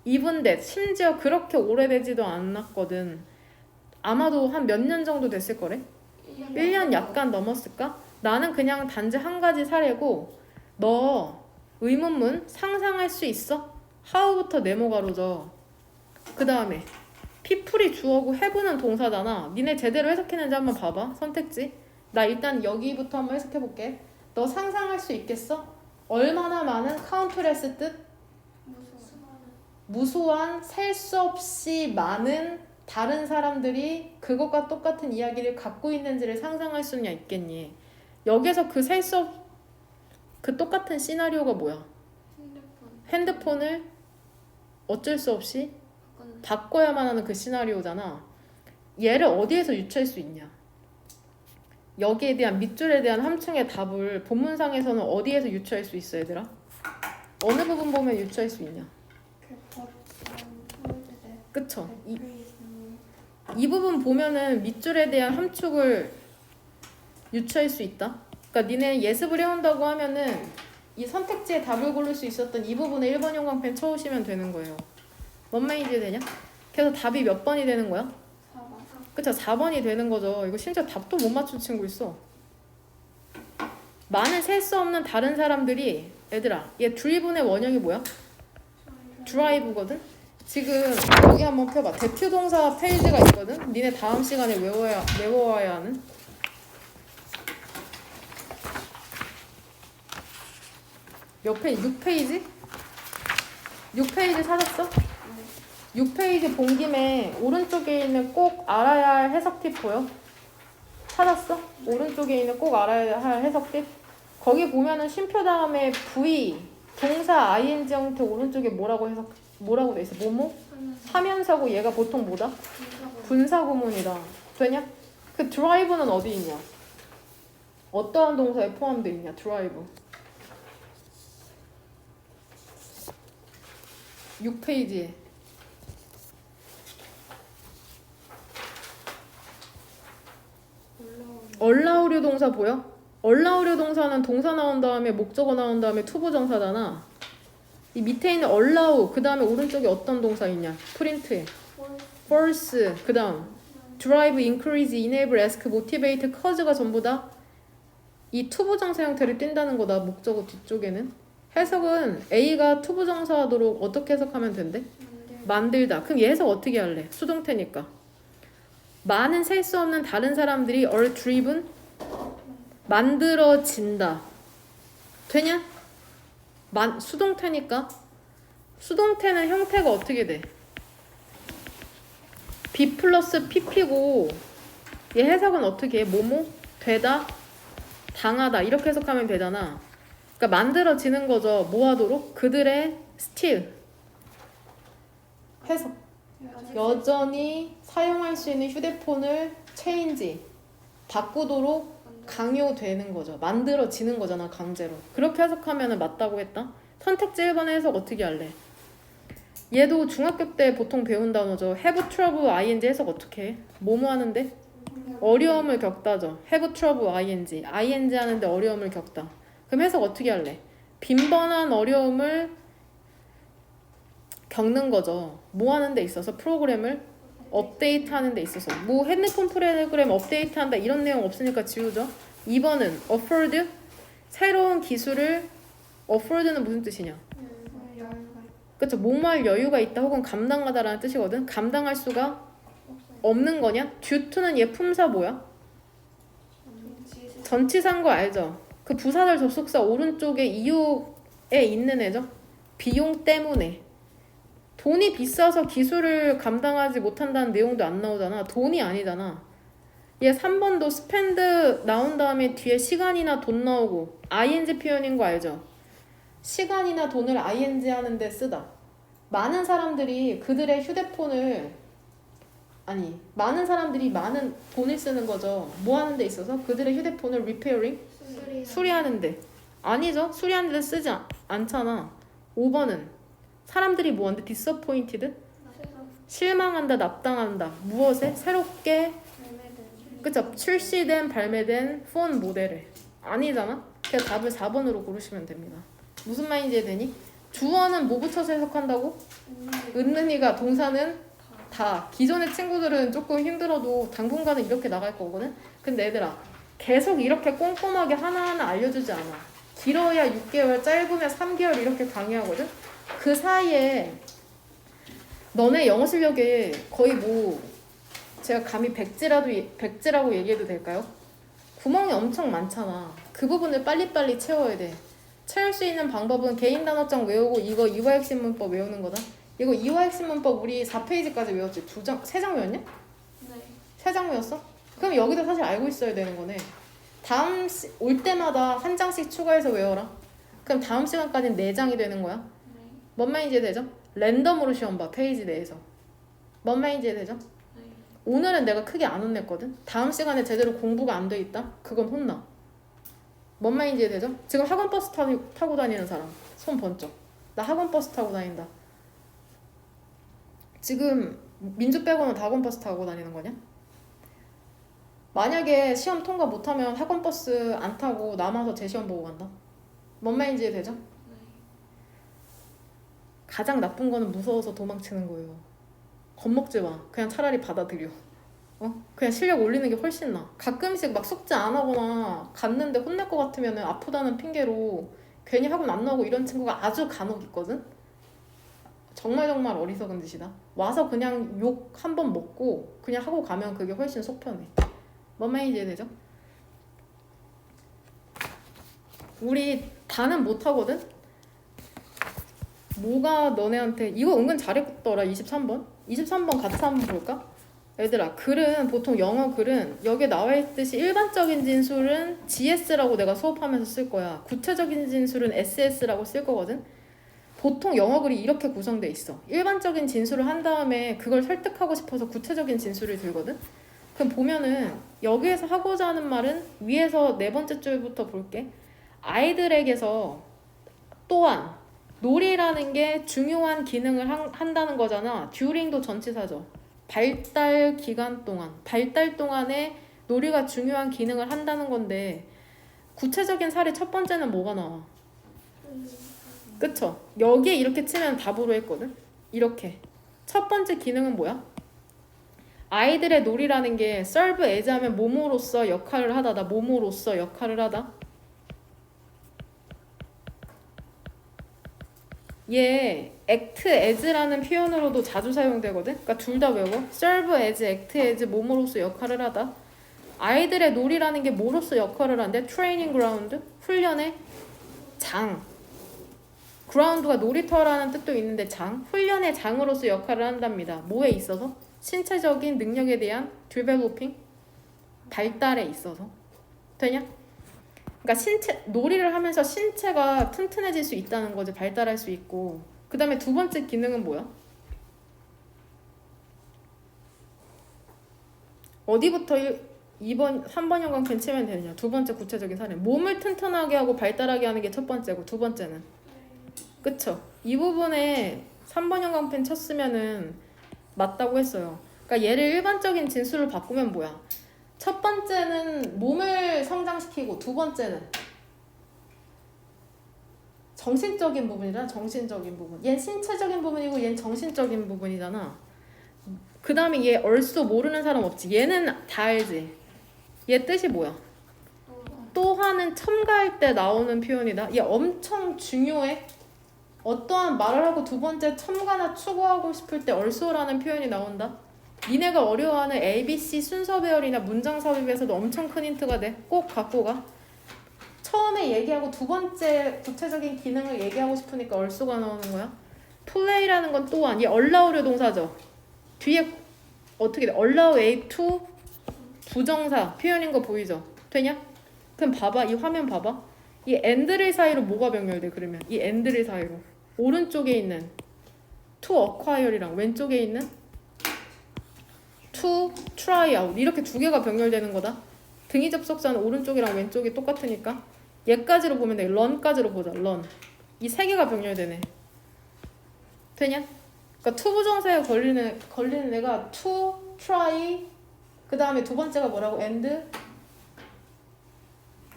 even that 심지어 그렇게 오래되지도 않았거든. 아마도 한 몇 년 정도 됐을 거래? 1년 약간 넘었을까? 나는 그냥 단지 한 가지 사례고 너 의문문 상상할 수 있어? how부터 네모가로죠. 그 다음에 people이 주어고 have는 동사잖아. 니네 제대로 해석했는지 한번 봐봐. 선택지. 나 일단 여기부터 한번 해석해볼게. 너 상상할 수 있겠어? 얼마나 많은 countless 뜻? 무수한 셀 수 없이 많은 다른 사람들이 그것과 똑같은 이야기를 갖고 있는지를 상상할 수는 있겠니? 여기서 그 셀 수 없... 그 똑같은 시나리오가 뭐야? 핸드폰을 어쩔 수 없이 바꿔야만 하는 그 시나리오잖아. 얘를 어디에서 유추할 수 있냐? 여기에 대한 밑줄에 대한 함층의 답을 본문상에서는 어디에서 유추할 수 있어, 얘들아? 어느 부분 보면 유추할 수 있냐? 그쵸? 이 부분 보면은 밑줄에 대한 함축을 유추할 수 있다. 그러니까 니네 예습을 해온다고 하면은 이 선택지에 답을 고를 수 있었던 이 부분에 1번 형광펜 쳐오시면 되는 거예요. 뭔 말인지 되냐? 그래서 답이 몇 번이 되는 거야? 4번. 그쵸? 4번이 되는 거죠. 이거 심지어 답도 못 맞춘 친구 있어. 많은 셀 수 없는 다른 사람들이 얘들아 얘 driven의 원형이 뭐야? drive거든? 지금 여기 한번 펴봐. 대표동사 페이지가 있거든? 니네 다음 시간에 외워야 하는 몇 페이지? 6페이지? 6페이지 찾았어? 6페이지 본 김에 오른쪽에 있는 꼭 알아야 할 해석 팁 보여? 찾았어? 오른쪽에 있는 꼭 알아야 할 해석 팁? 거기 보면은 쉼표 다음에 V, 동사 ing 형태 오른쪽에 뭐라고 돼 있어? 뭐뭐? 하면서고 얘가 보통 뭐다? 분사구문이다. 되냐? 그 drive는 어디 있냐? 어떠한 동사에 포함되어 있냐? drive. 6페이지에 얼라우류 동사 보여? 얼라우류 동사는 동사 나온 다음에 목적어 나온 다음에 투부정사잖아. 이 밑에 있는 allow 그 다음에 오른쪽에 어떤 동사 있냐? 프린트에 force 그 다음 drive, increase, enable, ask, motivate, cause가 전부 다 이 투부정사 형태를 띈다는 거다. 목적어 뒤쪽에는 해석은 A가 투부정사하도록 어떻게 해석하면 된대? 만들다. 그럼 얘 해석 어떻게 할래? 수동태니까 많은 셀 수 없는 다른 사람들이 are driven 만들어진다. 되냐? 수동태니까 수동태는 형태가 어떻게 돼? B 플러스 PP고 얘 해석은 어떻게 해? 뭐뭐? 되다? 당하다 이렇게 해석하면 되잖아. 그러니까 만들어지는 거죠. 뭐 하도록? 그들의 still 해석 여전히 사용할 수 있는 휴대폰을 change 바꾸도록 강요되는 거죠. 만들어지는 거잖아. 강제로. 그렇게 해석하면 맞다고 했다. 선택지 1번의 해석 어떻게 할래? 얘도 중학교 때 보통 배운 단어죠. have trouble ing 해석 어떻게 해? 뭐뭐 하는데? 어려움을 겪다죠. have trouble ing 하는데 어려움을 겪다. 그럼 해석 어떻게 할래? 빈번한 어려움을 겪는 거죠. 뭐 하는 데 있어서? 프로그램을 업데이트 하는 데 있어서. 뭐 핸드폰 프로그램 업데이트 한다 이런 내용 없으니까 지우죠. 2번은 afford 새로운 기술을 afford는 무슨 뜻이냐? 그쵸? 목마를 여유가 있다 혹은 감당하다라는 뜻이거든. 감당할 수가 없어요. 없는 거냐? due to는 얘 품사 뭐야? 전치사인 거 알죠? 그 부사절 접속사 오른쪽에 이유에 있는 애죠? 비용 때문에. 돈이 비싸서 기술을 감당하지 못한다는 내용도 안 나오잖아. 돈이 아니잖아. 얘 3번도 spend 나온 다음에 뒤에 시간이나 돈 나오고 ing 표현인 거 알죠? 시간이나 돈을 ing 하는데 쓰다. 많은 사람들이 그들의 휴대폰을 많은 사람들이 많은 돈을 쓰는 거죠. 뭐 하는 데 있어서? 그들의 휴대폰을 repairing? 수리하는데. 아니죠. 수리하는데 쓰지 않잖아. 5번은 사람들이 뭐한데? disappointed? 실망한다, 납당한다. 무엇에? 새롭게 그쵸? 출시된, 발매된 폰 모델을. 아니잖아? 그래서 답을 4번으로 고르시면 됩니다. 무슨 말인지 이해되니? 주어는 뭐 붙여서 해석한다고? 은는이가 동사는 다. 기존의 친구들은 조금 힘들어도 당분간은 이렇게 나갈 거거든? 근데 얘들아 계속 이렇게 꼼꼼하게 하나하나 알려주지 않아. 길어야 6개월, 짧으면 3개월 이렇게 강의하거든? 그 사이에 너네 영어 실력에 거의 뭐 제가 감히 백지라고 얘기해도 될까요? 구멍이 엄청 많잖아. 그 부분을 빨리빨리 채워야 돼. 채울 수 있는 방법은 개인 단어장 외우고 이거 이화핵심 문법 외우는 거다. 이거 이화핵심 문법 우리 4페이지까지 외웠지? 3장 외웠냐? 네. 3장 외웠어? 그럼 여기도 사실 알고 있어야 되는 거네. 다음 올 때마다 한 장씩 추가해서 외워라. 그럼 다음 시간까지는 4장이 되는 거야. 네. 뭔 말인지 되죠? 랜덤으로 시험 봐. 페이지 내에서. 뭔 말인지 되죠? 네. 오늘은 내가 크게 안 혼냈거든. 다음 시간에 제대로 공부가 안 돼 있다? 그건 혼나. 뭔 말인지 되죠? 지금 학원 버스 타고 다니는 사람 손 번쩍. 나 학원 버스 타고 다닌다. 지금 민주 빼고는 다 학원 버스 타고 다니는 거냐? 만약에 시험 통과 못하면 학원 버스 안 타고 남아서 재시험 보고 간다. 뭔 말인지 되죠? 네. 가장 나쁜 거는 무서워서 도망치는 거예요. 겁먹지 마. 그냥 차라리 받아들여. 그냥 실력 올리는 게 훨씬 나아. 가끔씩 막 숙제 안 하거나 갔는데 혼낼 것 같으면 아프다는 핑계로 괜히 학원 안 나오고 이런 친구가 아주 간혹 있거든? 정말 어리석은 짓이다. 와서 그냥 욕 한 번 먹고 그냥 하고 가면 그게 훨씬 속 편해. 뭔 말인지 이해되죠? 우리 다는 못하거든? 뭐가 너네한테 이거 은근 잘했더라. 23번 같이 한번 볼까? 얘들아 글은 보통 영어 글은 여기에 나와 있듯이 일반적인 진술은 GS라고 내가 수업하면서 쓸 거야. 구체적인 진술은 SS라고 쓸 거거든. 보통 영어 글이 이렇게 구성돼 있어. 일반적인 진술을 한 다음에 그걸 설득하고 싶어서 구체적인 진술을 들거든. 그럼 보면은 여기에서 하고자 하는 말은 위에서 4번째 줄부터 볼게. 아이들에게서 또한 놀이라는 게 중요한 기능을 한다는 거잖아. during도 전치사죠. 발달 기간 동안, 발달 동안에 놀이가 중요한 기능을 한다는 건데 구체적인 사례 첫 번째는 뭐가 나와? 그쵸? 여기에 이렇게 치면 답으로 했거든? 이렇게. 첫 번째 기능은 뭐야? 아이들의 놀이라는 게 serve as 하면 뭐뭐로서 역할을 하다. 나 뭐뭐로서 역할을 하다. 얘 act as라는 표현으로도 자주 사용되거든. 그러니까 둘 다 외워. serve as, act as 뭐뭐로서 역할을 하다. 아이들의 놀이라는 게 뭐로서 역할을 하는데 training ground, 훈련의 장. ground가 놀이터라는 뜻도 있는데 장, 훈련의 장으로서 역할을 한답니다. 뭐에 있어서? 신체적인 능력에 대한 developing, 발달에 있어서. 되냐? 그러니까 놀이를 하면서 신체가 튼튼해질 수 있다는 거지. 발달할 수 있고. 그 다음에 두 번째 기능은 뭐야? 어디부터 3번 형광펜 치면 되느냐. 두 번째 구체적인 사례. 몸을 튼튼하게 하고 발달하게 하는 게 첫 번째고 두 번째는. 그쵸? 이 부분에 3번 형광펜 쳤으면은 맞다고 했어요. 그러니까 얘를 일반적인 진술을 바꾸면 뭐야? 첫 번째는 몸을 성장시키고 두 번째는 정신적인 부분이잖아. 정신적인 부분. 얘는 신체적인 부분이고 얘는 정신적인 부분이잖아. 그 다음에 얘 얼쏘 모르는 사람 없지. 얘는 다 알지. 얘 뜻이 뭐야? 또한은 첨가할 때 나오는 표현이다. 얘 엄청 중요해. 어떠한 말을 하고 두 번째 첨가나 추구하고 싶을 때 also라는 표현이 나온다. 니네가 어려워하는 ABC 순서 배열이나 문장 삽입에서도 엄청 큰 힌트가 돼. 꼭 갖고 가. 처음에 얘기하고 두 번째 구체적인 기능을 얘기하고 싶으니까 also가 나오는 거야. play라는 건 또한 이 allow료 동사죠. 뒤에 어떻게 돼? allow A to 부정사 표현인 거 보이죠? 되냐? 그럼 봐봐. 이 화면 봐봐. 이 and를 사이로 뭐가 병렬돼? 그러면 이 and를 사이로 오른쪽에 있는 to acquire이랑 왼쪽에 있는 to try out 이렇게 두 개가 병렬되는 거다. 등위 접속사는 오른쪽이랑 왼쪽이 똑같으니까 얘까지로 보면 돼. run까지로 보자. run 이 세 개가 병렬되네. 되냐? 그러니까 to 부정사에 걸리는 애가 to try 그 다음에 두 번째가 뭐라고? and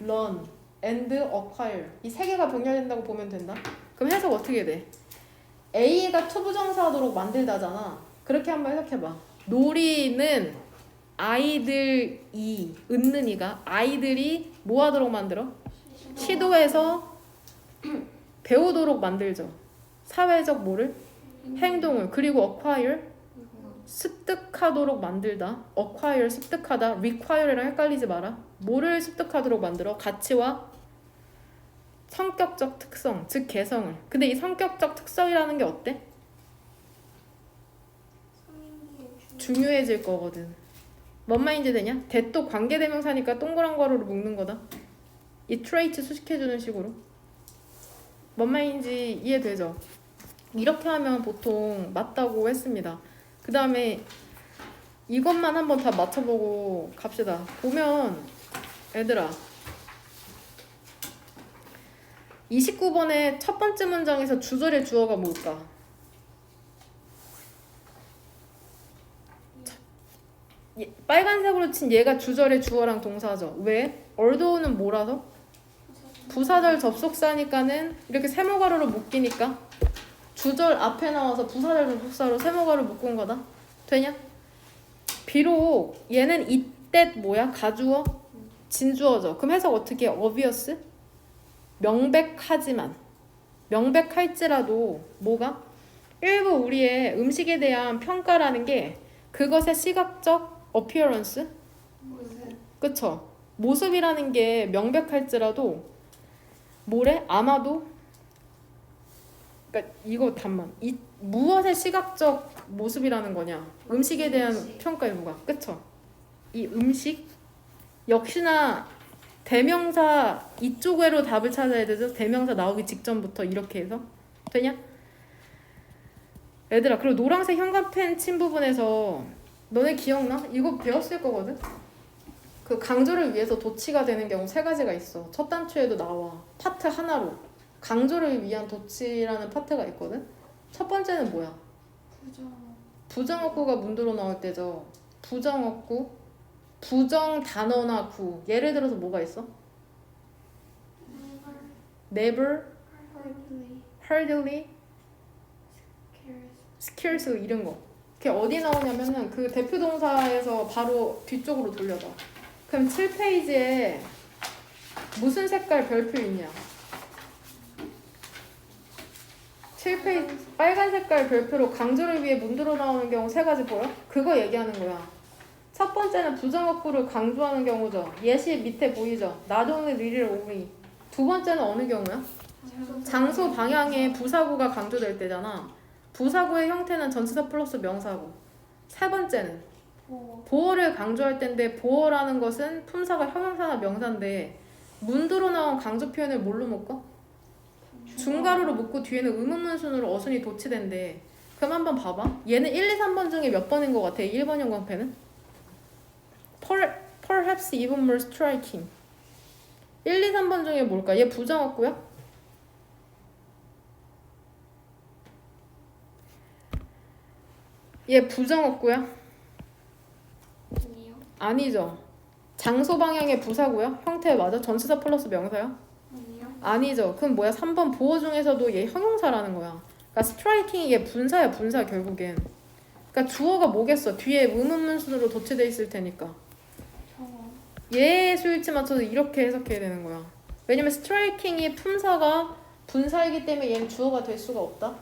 run and acquire 이 세 개가 병렬된다고 보면 된다. 그럼 해석 어떻게 돼? A가 to 부정사하도록 만들다잖아. 그렇게 한번 해석해봐. 놀이는 아이들이 은는 이가 아이들이 뭐 하도록 만들어? 시도해서 배우도록 만들죠. 사회적 뭐를? 행동을. 그리고 acquire 습득하도록 만들다. acquire 습득하다. require랑 헷갈리지 마라. 뭐를 습득하도록 만들어? 가치와 성격적 특성, 즉 개성을. 근데 이 성격적 특성이라는 게 어때? 중요해질 거거든. 뭔 말인지 되냐? 대또 관계대명사니까 동그란 괄호로 묶는 거다. 이 트레이트 수식해주는 식으로. 뭔 말인지 이해되죠? 이렇게 하면 보통 맞다고 했습니다. 그 다음에 이것만 한번 다 맞춰보고 갑시다. 보면 얘들아 29번의 첫 번째 문장에서 주절의 주어가 뭘까? 빨간색으로 친 얘가 주절의 주어랑 동사죠. 왜? 얼도우는 뭐라서? 부사절 접속사니까는 이렇게 세모가루로 묶이니까 주절 앞에 나와서 부사절 접속사로 세모가루 묶은 거다. 되냐? 비록 얘는 이때 뭐야? 가주어? 진주어죠. 그럼 해석 어떻게 해? obvious? 명백하지만 명백할지라도 뭐가? 일부 우리의 음식에 대한 평가라는 게 그것의 시각적 appearance? 그쵸? 모습이라는 게 명백할지라도 뭐래? 아마도 그러니까 이거 잠만 이 무엇의 시각적 모습이라는 거냐? 음식에 대한 평가의 뭐가? 그쵸? 이 음식 역시나 대명사 이쪽으로 답을 찾아야 되죠. 대명사 나오기 직전부터 이렇게 해서 되냐? 얘들아 그리고 노란색 형광펜 친 부분에서 너네 기억나? 이거 배웠을 거거든? 그 강조를 위해서 도치가 되는 경우 세 가지가 있어. 첫 단추에도 나와. 파트 하나로 강조를 위한 도치라는 파트가 있거든? 첫 번째는 뭐야? 부정어구가 문도로 나올 때죠. 부정어구 부정 단어나 구. 예를 들어서 뭐가 있어? never, hardly, scarce 이런 거. 그게 어디 나오냐면은 그 대표 동사에서 바로 뒤쪽으로 돌려봐. 그럼 7페이지에 무슨 색깔 별표 있냐? 7페이지 빨간 색깔 별표로 강조를 위해 문도로 나오는 경우 세 가지 보여? 그거 얘기하는 거야. 첫 번째는 부정어구를 강조하는 경우죠. 예시 밑에 보이죠? Not only, really, only. 두 번째는 어느 경우야? 장소 방향에 부사구가 강조될 때잖아. 부사구의 형태는 전치사 플러스 명사구. 세 번째는 보어를 강조할 때인데 보어라는 것은 품사가 형용사나 명사인데 문도로 나온 강조 표현을 뭘로 묶어? 중괄호로 묶고 뒤에는 의문문순으로 어순이 도치된대. 그럼 한번 봐봐. 얘는 1, 2, 3번 중에 몇 번인 것 같아? 1번 형광펜은? Perhaps even more striking. 1, 2, 3번 중에 뭘까? 얘 부정어구야? 얘 부정어구야? 아니요. 아니죠. 장소 방향의 부사고요? 형태 맞아? 전치사 플러스 명사요? 아니요. 아니죠. 그럼 뭐야? 3번 보어 중에서도 얘 형용사라는 거야. 그러니까 스트라이킹이 얘 분사야 분사 결국엔. 그러니까 주어가 뭐겠어? 뒤에 의문문순으로 도치돼 있을 테니까. 얘 수일치 맞춰서 이렇게 해석해야 되는 거야. 왜냐면 스트라이킹이 품사가 분사이기 때문에 얘는 주어가 될 수가 없다.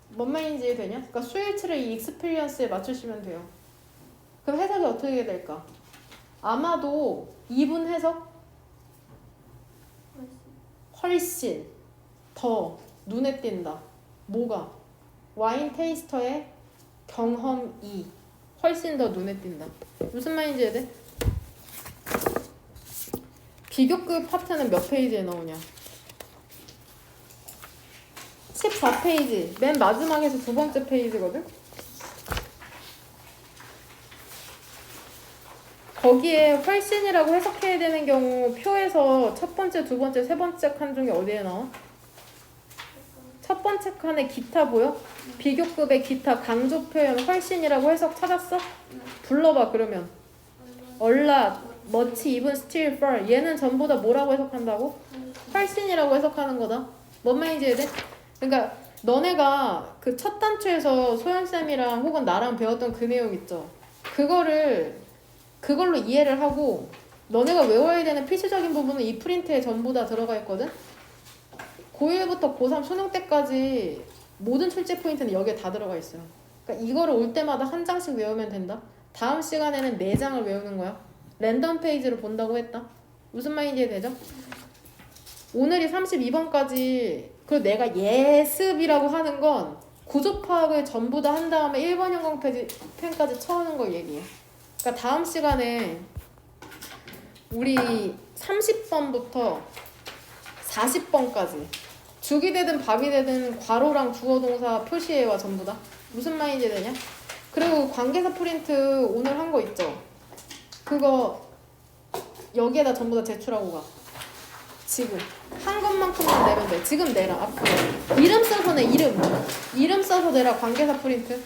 뭔 말인지 이해되냐? 그러니까 수일치를 이 익스피리언스에 맞추시면 돼요. 그럼 해석이 어떻게 될까? 아마도 2분 해석 훨씬 더 눈에 띈다. 뭐가? 와인 테이스터의 경험이 훨씬 더 눈에 띈다. 무슨 말인지 이해돼? 비교급 파트는 몇 페이지에 나오냐? 14페이지. 맨 마지막에서 두 번째 페이지거든? 거기에 훨씬이라고 해석해야 되는 경우 표에서 첫 번째, 두 번째, 세 번째 칸 중에 어디에 나와? 첫 번째 칸에 기타 보여? 비교급의 기타 강조 표현 훨씬이라고 해석 찾았어? 불러봐 그러면. 얼라, much, even, still, far. 얘는 전부 다 뭐라고 해석한다고? 훨씬이라고 해석하는 거다. 뭔 말인지 이해돼? 그러니까 너네가 그 첫 단추에서 소연쌤이랑 혹은 나랑 배웠던 그 내용 있죠? 그걸로 이해를 하고 너네가 외워야 되는 필수적인 부분은 이 프린트에 전부 다 들어가 있거든? 고1부터 고3 수능 때까지 모든 출제 포인트는 여기에 다 들어가 있어요. 그러니까 이거를 올 때마다 한 장씩 외우면 된다. 다음 시간에는 4장을 외우는 거야. 랜덤 페이지를 본다고 했다. 무슨 말인지 되죠? 오늘이 32번까지 그리고 내가 예습이라고 하는 건 구조 파악을 전부 다 한 다음에 1번 형광 펜까지 쳐오는 걸 얘기해. 그러니까 다음 시간에 우리 30번부터 40번까지 죽이 되든 밥이 되든 괄호랑 주어 동사 표시해와 전부 다. 무슨 말인지 되냐? 그리고 관계사 프린트 오늘 한 거 있죠? 그거 여기에다 전부 다 제출하고 가. 지금 한 것만큼만 내면 돼. 지금 내라. 앞으로 이름 써서 내. 이름 써서 내라. 관계사 프린트.